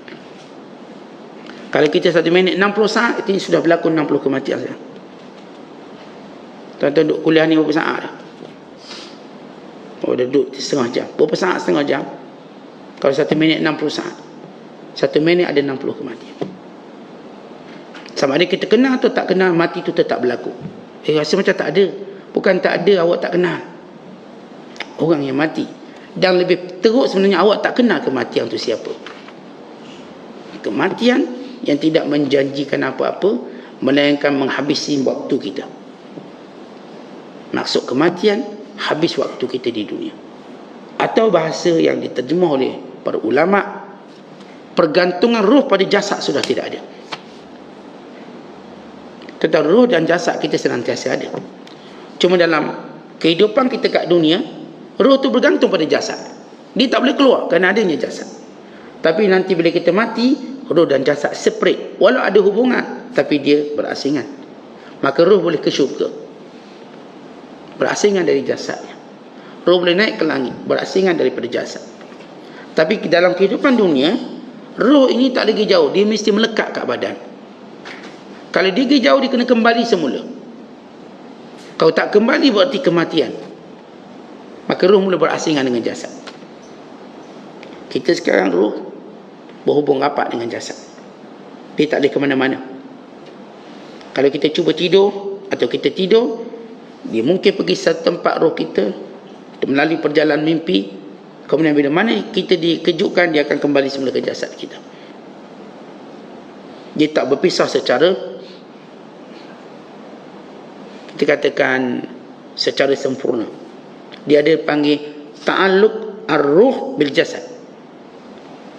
Kalau kita 1 minit 60 saat, itu sudah berlaku 60 kematian sekarang. Tuan-tuan duduk kuliah ni berapa saat dah? Oh, dah duduk setengah jam. Berapa saat setengah jam? Kalau 1 minit 60 saat. 1 minit ada 60 kematian. Sama ada kita kenal atau tak kenal, mati itu tetap berlaku. Rasa macam tak ada. Bukan tak ada, awak tak kenal orang yang mati. Dan lebih teruk sebenarnya, awak tak kenal kematian itu siapa. Kematian yang tidak menjanjikan apa-apa, melainkan menghabisi waktu kita. Maksud kematian, habis waktu kita di dunia. Atau bahasa yang diterjemah oleh para ulama, pergantungan roh pada jasad sudah tidak ada. Tetapi roh dan jasad kita senantiasa ada. Cuma dalam kehidupan kita kat dunia, roh tu bergantung pada jasad. Dia tak boleh keluar kerana adanya jasad. Tapi nanti bila kita mati, roh dan jasad separate. Walau ada hubungan, tapi dia berasingan. Maka roh boleh ke syurga, berasingan dari jasadnya. Roh boleh naik ke langit, berasingan daripada jasad. Tapi dalam kehidupan dunia, roh ini tak lagi jauh. Dia mesti melekat kat badan. Kalau dia pergi jauh, dia kena kembali semula. Kalau tak kembali, berarti kematian. Maka roh mula berasingan dengan jasad. Kita sekarang roh berhubung rapat dengan jasad. Dia tak boleh ke mana-mana. Kalau kita cuba tidur, atau kita tidur, dia mungkin pergi satu tempat roh kita, melalui perjalanan mimpi. Kemudian bila mana kita dikejutkan, dia akan kembali semula ke jasad kita. Dia tak berpisah secara, kita katakan, secara sempurna. Dia ada panggil ta'alluq ar-ruh bil jasad.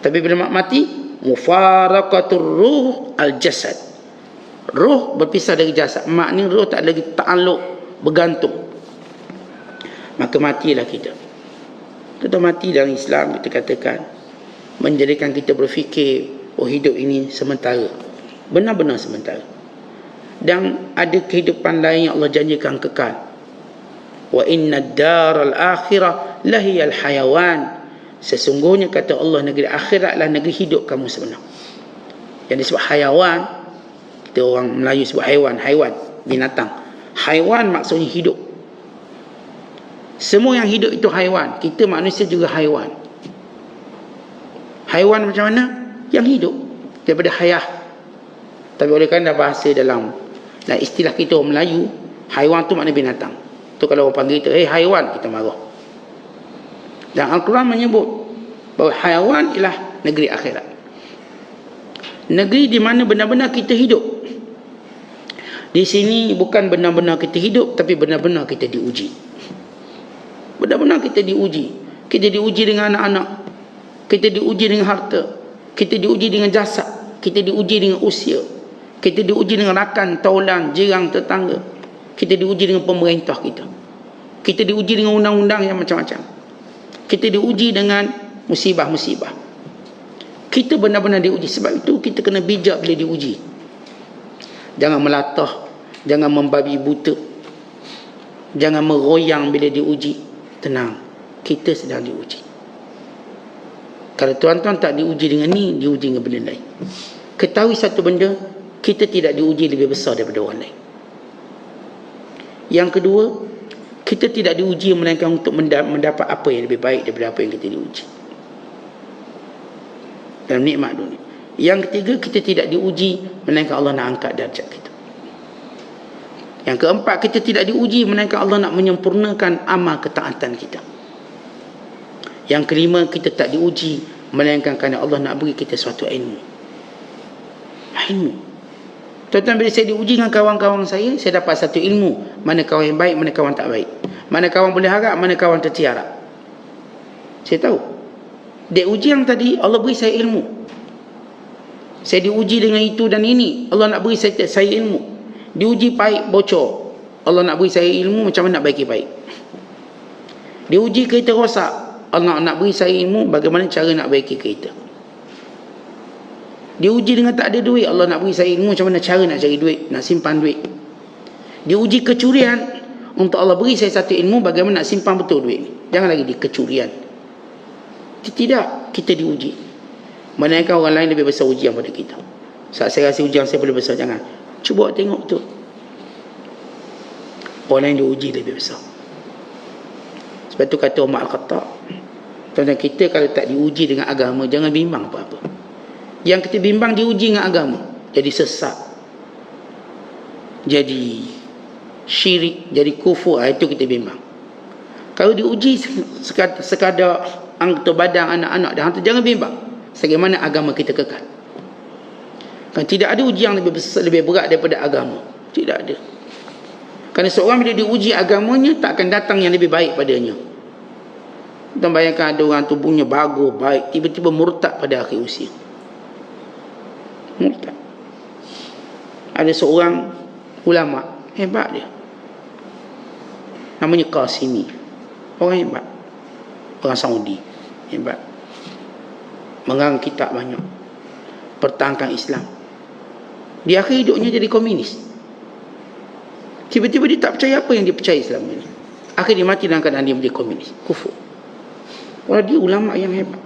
Tapi bila mati, mufaraqatur ruh al-jasad. Ruh berpisah dari jasad. Maknanya ruh tak lagi ta'alluq, bergantung. Maka matilah kita. Kita mati dalam Islam, kita katakan, menjadikan kita berfikir, oh hidup ini sementara. Benar-benar sementara. Dan ada kehidupan lain yang Allah janjikan kekal. Wa inna ad-daral akhirah lahiyal hayawan. Sesungguhnya kata Allah, negeri akhiratlah negeri hidup kamu sebenar. Yang disebut hayawan, kita orang Melayu sebut haiwan, binatang. Haiwan maksudnya hidup. Semua yang hidup itu haiwan. Kita manusia juga haiwan. Haiwan macam mana? Yang hidup daripada hayah. Tapi oleh kerana bahasa dalam istilah kita orang Melayu, haiwan tu makna binatang. Tu kalau orang panggil kita, haiwan, kita marah. Dan Al-Quran menyebut bahawa haiwan ialah negeri akhirat. Negeri di mana benar-benar kita hidup. Di sini bukan benar-benar kita hidup, tapi benar-benar kita diuji. Benar-benar kita diuji. Kita diuji dengan anak-anak. Kita diuji dengan harta. Kita diuji dengan jasad. Kita diuji dengan usia. Kita diuji dengan rakan, taulan, jirang, tetangga. Kita diuji dengan pemerintah kita. Kita diuji dengan undang-undang yang macam-macam. Kita diuji dengan musibah-musibah. Kita benar-benar diuji. Sebab itu kita kena bijak bila diuji. Jangan melatah. Jangan membabi buta. Jangan meroyang bila diuji. Tenang. Kita sedang diuji. Kalau tuan-tuan tak diuji dengan ni, diuji dengan benda lain. Ketahui satu benda, kita tidak diuji lebih besar daripada orang lain. Yang kedua, kita tidak diuji melainkan untuk mendapat apa yang lebih baik daripada apa yang kita diuji dalam nikmat dunia. Yang ketiga, kita tidak diuji melainkan Allah nak angkat darjat kita. Yang keempat, kita tidak diuji melainkan Allah nak menyempurnakan amal ketaatan kita. Yang kelima, kita tak diuji melainkan kerana Allah nak beri kita suatu ilmu. Tuan-tuan, bila saya diuji dengan kawan-kawan saya dapat satu ilmu. Mana kawan yang baik, mana kawan tak baik. Mana kawan boleh harap, mana kawan tertiarap. Saya tahu. Dia ujian tadi, Allah beri saya ilmu. Saya diuji dengan itu dan ini. Allah nak beri saya ilmu. Diuji baik, bocor. Allah nak beri saya ilmu macam mana nak baiki baik. Diuji kereta rosak. Allah nak beri saya ilmu bagaimana cara nak baiki kereta. Diuji dengan tak ada duit. Allah nak beri saya ilmu macam mana cara nak cari duit, nak simpan duit. Diuji kecurian. Untuk Allah beri saya satu ilmu bagaimana nak simpan betul duit ni. Jangan lagi di kecurian. Tidak, kita diuji. Manaikah orang lain lebih besar ujian pada kita. Saat saya rasa ujian saya boleh besar, jangan. Cuba tengok betul. Orang lain diuji lebih besar. Sebab tu kata Umar Al-Khattab, tuan-tuan, kita kalau tak diuji dengan agama, jangan bimbang apa-apa. Yang kita bimbang diuji dengan agama, jadi sesat, jadi syirik, jadi kufur, itu kita bimbang. Kalau diuji sekadar anggota badan anak-anak dan hantu, jangan bimbang. Bagaimana agama kita kekal. Kan tidak ada ujian lebih besar, lebih berat daripada agama. Tidak ada. Kerana seorang bila diuji agamanya, tak akan datang yang lebih baik padanya. Kita bayangkan ada orang tubuhnya bagus, baik, tiba-tiba murtad pada akhir usia. Murtad. Ada seorang ulama, hebat dia. Namanya Qasimi. Orang hebat. Orang Saudi. Hebat. Mengarang kitab banyak. Pertahankan Islam. Di akhir hidupnya jadi komunis. Tiba-tiba dia tak percaya apa yang dia percaya selama ini. Akhir dia mati dalam keadaan dia menjadi komunis. Kufur. Orang dia ulama yang hebat.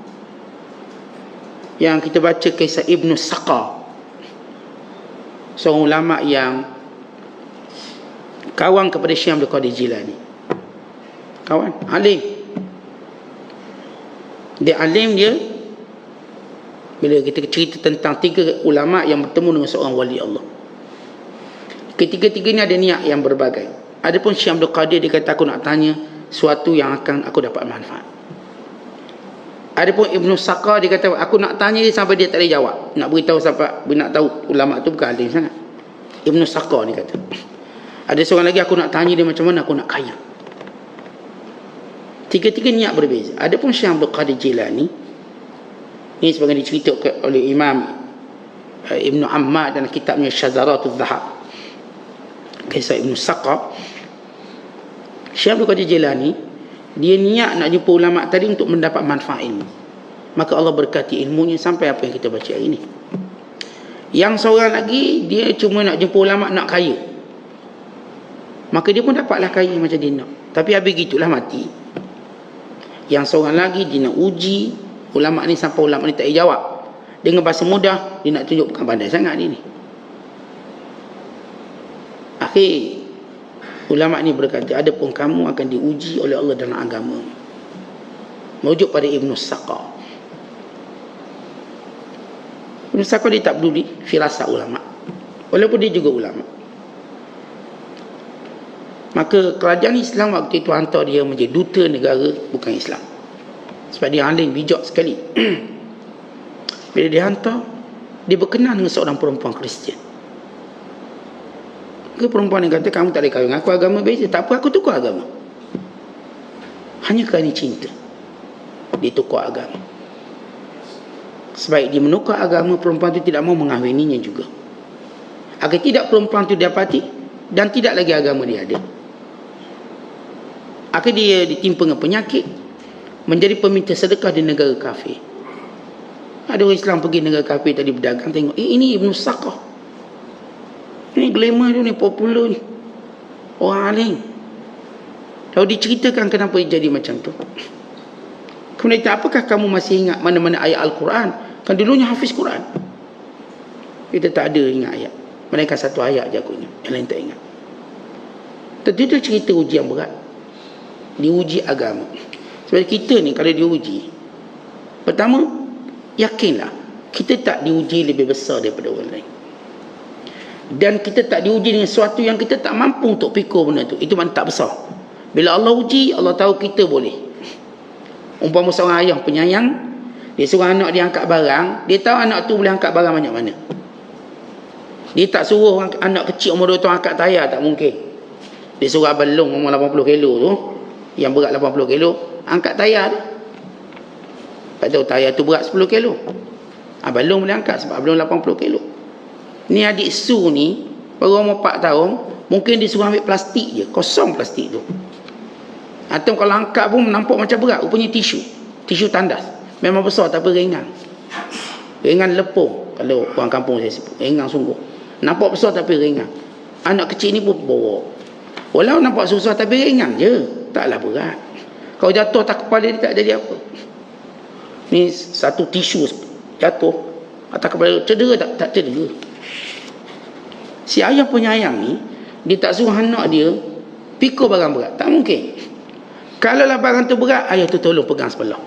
Yang kita baca kisah Ibn Saqa. Seorang ulama yang kawan kepada Syekh Abdul Qadir Jilani. Kawan. Alim. Dia alim dia. Bila kita cerita tentang 3 ulama yang bertemu dengan seorang wali Allah. Ketiga-tiganya ada niat yang berbagai. Adapun Syekh Abdul Qadir, dia kata, aku nak tanya sesuatu yang akan aku dapat manfaat. Adapun Ibn Saqa, dia kata, aku nak tanya dia sampai dia tak boleh jawab. Nak beritahu sampai nak tahu ulama tu bukan alim sangat. Ibn Saqa ni kata. Ada seorang lagi, aku nak tanya dia macam mana aku nak kaya. Tiga-tiga niat berbeza. Adapun Syekh Abdul Qadir Jilani, ini sebagai diceritakan oleh Imam Ibn Ammad dalam kitabnya Syazaratul Zahab. Kisah Ibn Saqa. Syekh Abdul Qadir Jilani, dia niat nak jumpa ulama tadi untuk mendapat manfaat ilmu. Maka Allah berkati ilmunya sampai apa yang kita baca hari ini. Yang seorang lagi, dia cuma nak jumpa ulama nak kaya. Maka dia pun dapatlah kaya macam dia nak. Tapi habis gitulah mati. Yang seorang lagi, dia nak uji ulama ni sampai ulama ni tak boleh jawab. Dengan bahasa mudah, dia nak tunjuk bukan pandai sangat dia ni. Akhir ulama ni berkata, adapun kamu akan diuji oleh Allah dalam agama. Merujuk pada Ibn Saqa. Ibn Saqa dia tak peduli firasat ulama, walaupun dia juga ulama. Maka kerajaan Islam waktu itu hantar dia menjadi duta negara bukan Islam. Sebab dia alim, bijak sekali. Bila dia hantar, dia berkenan dengan seorang perempuan Kristian. Perempuan yang kata, kamu tak boleh kahwin aku, agama beza. Tak apa, aku tukar agama. Hanya kerana cinta, dia tukar agama. Sebaik dia menukar agama, perempuan itu tidak mau mengahwininya juga. Agar tidak perempuan itu dapati, dan tidak lagi agama dia ada. Akhir dia ditimpa dengan penyakit, menjadi peminta sedekah di negara kafir. Ada orang Islam pergi negara kafir tadi berdagang, tengok, ini Ibn Saqa. Ini glamour tu ni, popular ni, orang alim. Lalu diceritakan kenapa dia jadi macam tu. Kemudian kita, apakah kamu masih ingat mana-mana ayat Al-Quran? Kan dulunya hafiz Quran. Kita tak ada ingat ayat. Mereka satu ayat je aku ingat, yang lain tak ingat. Tentu cerita ujian berat. Diuji agama. Sebab kita ni kalau diuji, pertama, yakinlah kita tak diuji lebih besar daripada orang lain. Dan kita tak diuji dengan sesuatu yang kita tak mampu untuk pikul benda tu. Itu mana tak besar. Bila Allah uji, Allah tahu kita boleh. Umpama seorang ayah penyayang, dia suruh anak dia angkat barang, dia tahu anak tu boleh angkat barang banyak mana. Dia tak suruh anak kecil umur 2 tahun angkat tayar, tak mungkin. Dia suruh abang long umur 80 kilo tu, yang berat 80 kilo, angkat tayar tu. Tak tahu tayar tu berat 10 kilo. Abang long boleh angkat sebab abang long 80 kilo. Ni adik Su ni, baru umur 4 tahun, mungkin dia suruh ambil plastik je, kosong plastik tu. Atau kalau angkat pun nampak macam berat, rupanya tisu tandas. Memang besar tapi ringan. Ringan lepung, kalau orang kampung saya sebut, ringan sungguh. Nampak besar tapi ringan. Anak kecil ni pun bawa. Walau nampak susah tapi ringan je, taklah berat. Kalau jatuh tak kepala dia tak jadi apa. Ni satu tisu jatuh atas kepala, cedera tak cedera. Si ayah penyayang ni, dia tak suruh anak dia pikul barang berat, tak mungkin. Kalau lah barang tu berat, ayah tu tolong pegang sebelah.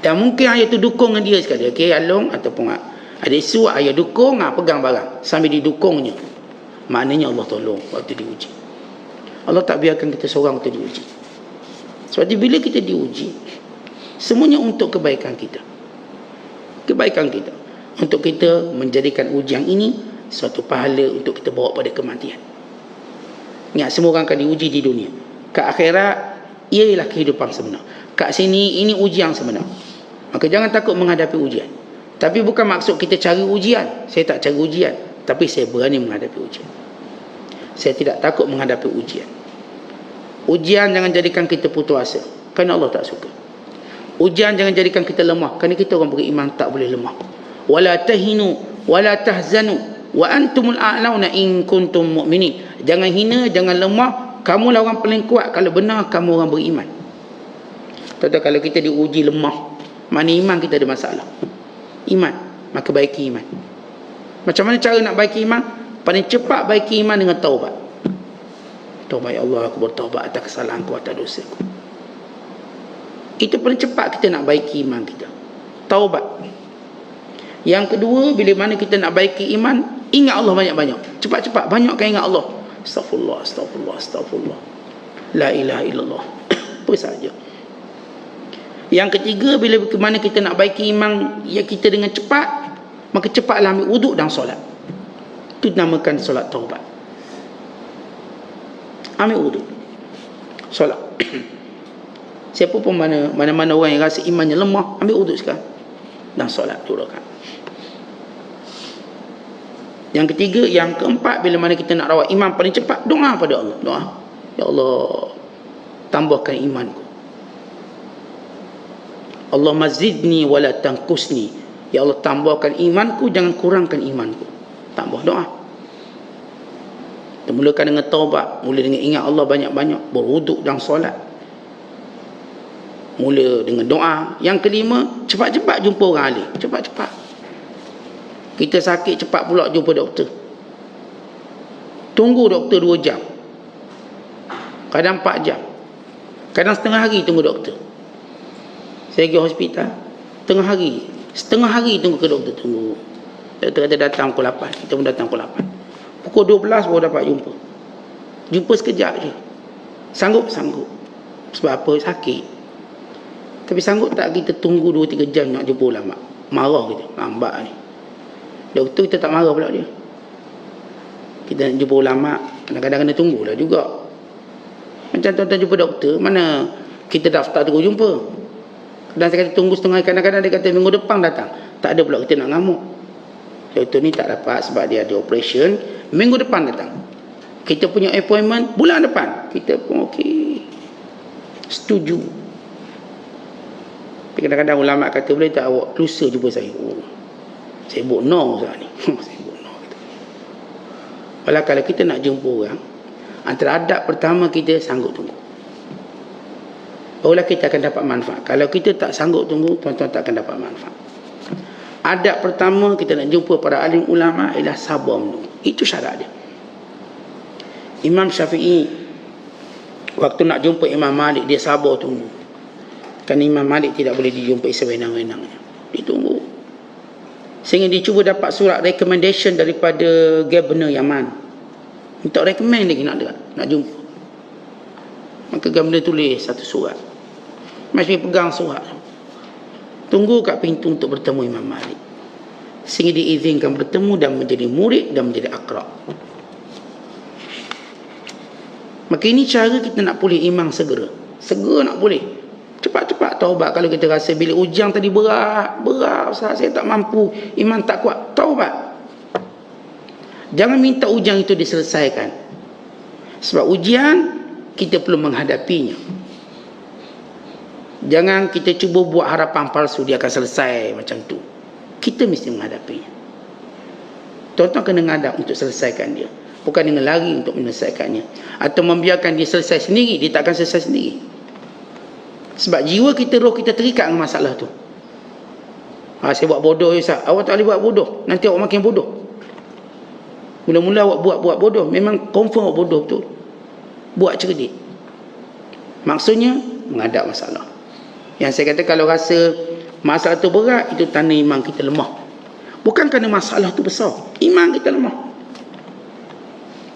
Dan mungkin ayah tu dukung dengan dia sekali. Okey, Along ataupun adik Su, ayah dukung, pegang barang sambil didukungnya. Maknanya Allah tolong waktu diuji. Allah tak biarkan kita seorang waktu diuji. Sebab bila kita diuji, semuanya untuk kebaikan kita. Kebaikan kita. Untuk kita menjadikan ujian ini suatu pahala untuk kita bawa pada kematian. Ingat, semua orang akan diuji di dunia. Kat akhirat, ialah kehidupan sebenar. Kat sini, ini ujian sebenar. Maka jangan takut menghadapi ujian. Tapi bukan maksud kita cari ujian. Saya tak cari ujian, tapi saya berani menghadapi ujian. Saya tidak takut menghadapi ujian. Ujian jangan jadikan kita putus asa, kerana Allah tak suka. Ujian jangan jadikan kita lemah, kerana kita orang beriman tak boleh lemah. Wala tahinu wala tahzanu wa antumul a'launa in kuntum mu'minin. Jangan hina, jangan lemah. Kamulah orang paling kuat kalau benar kamu orang beriman. Tentu kalau kita diuji lemah, mana iman kita ada masalah. Iman, maka baiki iman. Macam mana cara nak baiki iman? Paling cepat baiki iman dengan taubat. Taubat, ya Allah, aku bertaubat atas kesalahanku, atas dosaku. Itu paling cepat kita nak baiki iman kita. Taubat. Yang kedua, bila mana kita nak baiki iman, ingat Allah banyak-banyak. Cepat-cepat, banyakkan ingat Allah. Astaghfirullah, astaghfirullah, astaghfirullah. La ilaha illallah. Apa saja. Yang ketiga, bila mana kita nak baiki iman ya kita dengan cepat, maka cepatlah ambil wuduk dan solat. Itu dinamakan solat taubat. Ambil wuduk, solat. Siapa pun mana-mana orang yang rasa imannya lemah, ambil wuduk sekarang dan solat 2 rakaat. Yang ketiga, yang keempat, bila mana kita nak rawat iman paling cepat, doa pada Allah. Doa, ya Allah, tambahkan imanku. Allahumma zidni wala tanqusni. Ya Allah, tambahkan imanku, jangan kurangkan imanku. Tambah doa. Kita mulakan dengan taubat, mula dengan ingat Allah banyak-banyak, berwuduk dan solat. Mula dengan doa. Yang kelima, cepat-cepat jumpa orang ahli. Cepat-cepat. Kita sakit, cepat pula jumpa doktor. Tunggu doktor 2 jam. Kadang 4 jam. Kadang setengah hari tunggu doktor. Saya pergi hospital, setengah hari tunggu ke doktor. Tunggu. Doktor kata datang pukul 8. Kita pun datang pukul 8. Pukul 12 baru dapat jumpa. Jumpa sekejap je. Sanggup? Sebab apa? Sakit. Tapi sanggup tak kita tunggu 2-3 jam nak jumpa ulama? Marah kita. Lambat ni. Doktor kita tak marah pula dia. Kita nak jumpa ulama, kadang-kadang kena tunggulah juga. Macam tuan-tuan jumpa doktor, mana kita daftar terus jumpa. Dan saya kata tunggu setengah, kadang-kadang dia kata minggu depan datang. Tak ada pula kita nak ngamuk. Doktor ni tak dapat sebab dia ada operation, minggu depan datang. Kita punya appointment bulan depan. Kita pun okey, setuju. Tapi kadang-kadang ulama kata, boleh tak awak lusa jumpa saya? Saya buat no sekarang ni. Saya buat no. Walau kalau kita nak jumpa orang, antara adab pertama kita sanggup tunggu. Barulah kita akan dapat manfaat. Kalau kita tak sanggup tunggu, tuan-tuan tak akan dapat manfaat. Adab pertama kita nak jumpa para alim ulama ialah sabar menunggu. Itu syarat dia. Imam Syafi'i waktu nak jumpa Imam Malik, dia sabar tunggu. Kerana Imam Malik tidak boleh dijumpai sewenang-wenangnya. Dia tunggu. Sehingga dia cuba dapat surat recommendation daripada Governor Yaman. Minta recommend lagi nak jumpa. Maka Governor tulis satu surat. Masih pegang surat. Tunggu kat pintu untuk bertemu Imam Malik. sehingga diizinkan bertemu dan menjadi murid dan menjadi akrab. Maka ini cara kita nak pulih iman segera nak pulih. Cepat-cepat taubat. Kalau kita rasa bila ujian tadi berat Ustaz, saya tak mampu, iman tak kuat, taubat. Jangan minta ujian itu diselesaikan, sebab ujian kita perlu menghadapinya. Jangan kita cuba buat harapan palsu dia akan selesai macam tu. Kita mesti menghadapinya. Tuan-tuan kena ngadap untuk selesaikan dia, bukan dengan lari untuk menyelesaikannya, atau membiarkan dia selesai sendiri. Dia tak akan selesai sendiri, sebab jiwa kita, roh kita terikat dengan masalah tu. Saya buat bodoh Ustaz. Awak tak boleh buat bodoh, nanti awak makin bodoh. Mula-mula awak buat bodoh, memang confirm awak bodoh betul. Buat cerdik, maksudnya menghadap masalah. Yang saya kata, kalau rasa masalah tu berat, itu tanda iman kita lemah. Bukan kerana masalah tu besar, iman kita lemah.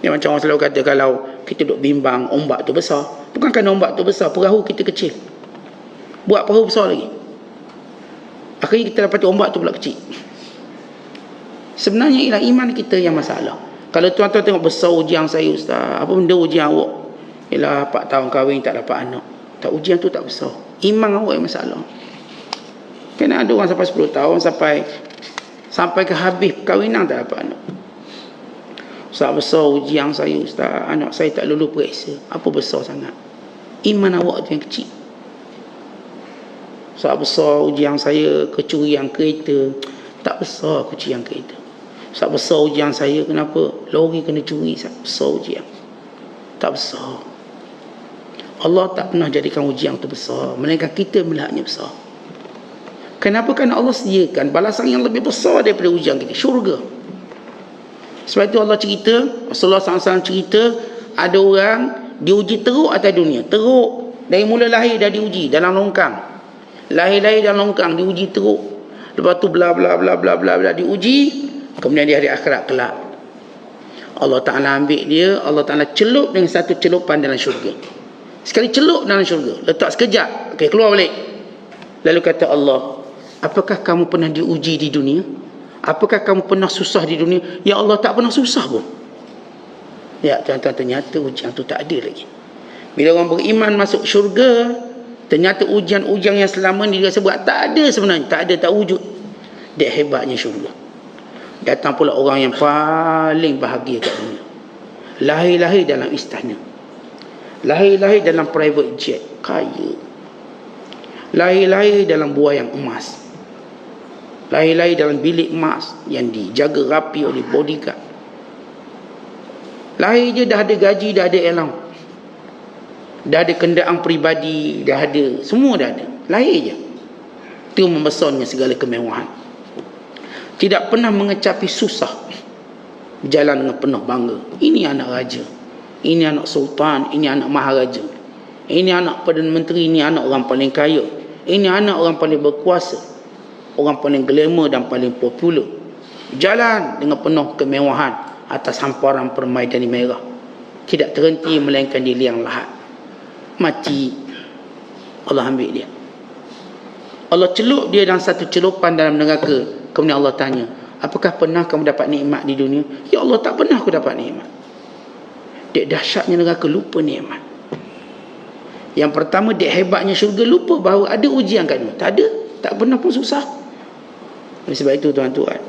Ya, macam orang selalu kata, kalau kita duduk bimbang ombak tu besar, bukan kerana ombak tu besar, perahu kita kecil. Buat perahu besar lagi, akhirnya kita dapati ombak tu pula kecil. Sebenarnya ialah iman kita yang masalah. Kalau tuan-tuan tengok besar ujian saya Ustaz, apa benda ujian awak? Ialah 4 tahun kahwin tak dapat anak. Tak, ujian tu tak besar, iman awak yang masalah. Kena ada orang sampai 10 tahun sampai ke habis perkahwinan tak dapat anak. Ustaz, besar ujian saya Ustaz, anak saya tak lulus periksa. Apa besar sangat? Iman awak tu yang kecil. Ustaz, besar ujian saya kecurian kereta. Tak besar kecurian kereta. Ustaz, besar ujian saya kenapa lori kena curi. Ustaz, besar ujian. Tak besar. Allah tak pernah jadikan ujian tu besar, melainkan kita melihatnya besar. Kenapa? Kerana Allah sediakan balasan yang lebih besar daripada ujian kita, syurga. Sebab itu Allah cerita, Rasulullah SAW cerita, ada orang diuji teruk atas dunia. Teruk, dari mula lahir dah diuji dalam longkang. Lahir dalam longkang, diuji teruk. Lepas tu bla bla bla bla bla bla diuji. Kemudian di hari akhirat kelak, Allah Ta'ala ambil dia, Allah Ta'ala celup dengan satu celupan dalam syurga. Sekali celup dalam syurga, letak sekejap, okey, keluar balik. Lalu kata Allah, apakah kamu pernah diuji di dunia? Apakah kamu pernah susah di dunia? Ya Allah, tak pernah susah pun. Ya tuan-tuan, ternyata ujian tu tak ada lagi. Bila orang beriman masuk syurga, ternyata ujian-ujian yang selama ni dia sebut tak ada sebenarnya, tak ada, tak wujud. Dia hebatnya syurga. Datang pula orang yang paling bahagia kat dunia, lahir dalam istana, lahir dalam private jet, kaya, lahir dalam buah yang emas, lahir dalam bilik emas yang dijaga rapi oleh bodyguard. Lahir je dah ada gaji, dah ada elam, dah ada kenderaan peribadi, dah ada, semua dah ada. Lahir je, itu membesarnya segala kemewahan. Tidak pernah mengecapi susah, berjalan dengan penuh bangga. Ini anak raja, ini anak sultan, ini anak maharaja, ini anak Perdana Menteri, ini anak orang paling kaya, ini anak orang paling berkuasa, orang paling glamour dan paling popular. Jalan dengan penuh kemewahan atas hamparan permaidani merah, tidak terhenti melainkan di liang lahat. Mati, Allah ambil dia, Allah celup dia dalam satu celupan dalam neraka. Kemudian Allah tanya, apakah pernah kamu dapat nikmat di dunia? Ya Allah, tak pernah aku dapat nikmat. Dek dahsyatnya neraka, lupa nikmat. Yang pertama, dek hebatnya syurga, lupa bahawa ada ujian kat dunia. Tak ada, tak pernah pun susah. Oleh sebab itu tuan-tuan,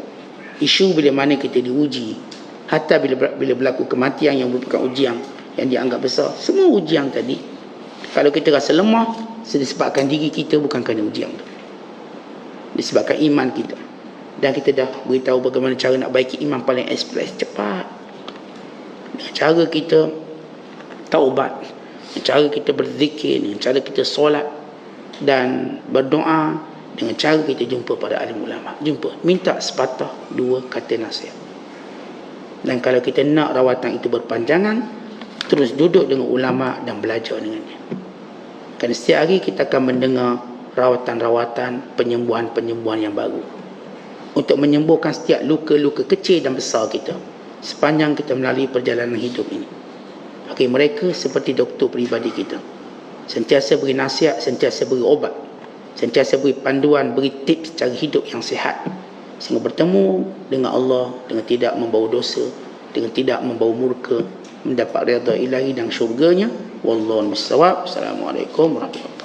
isu bila mana kita diuji, hatta bila berlaku kematian yang merupakan ujian yang dianggap besar, semua ujian tadi, kalau kita rasa lemah, disebabkan diri kita, bukan kerana ujian tu, disebabkan iman kita. Dan kita dah beritahu bagaimana cara nak baiki iman paling ekspres, cepat. Dengan cara kita taubat, dengan cara kita berzikir, dengan cara kita solat dan berdoa, dengan cara kita jumpa pada alim ulama, jumpa, minta sepatah 2 kata nasihat. Dan kalau kita nak rawatan itu berpanjangan, terus duduk dengan ulama dan belajar dengannya. Kerana setiap hari kita akan mendengar rawatan-rawatan, penyembuhan-penyembuhan yang baru, untuk menyembuhkan setiap luka-luka kecil dan besar kita sepanjang kita melalui perjalanan hidup ini. Okay, mereka seperti doktor peribadi kita, sentiasa beri nasihat, sentiasa beri obat, sentiasa beri panduan, beri tips cara hidup yang sihat, sehingga bertemu dengan Allah dengan tidak membawa dosa, dengan tidak membawa murka, mendapat redha ilahi dan syurganya. Wallahu a'lam bissawab. Assalamualaikum warahmatullahi wabarakatuh.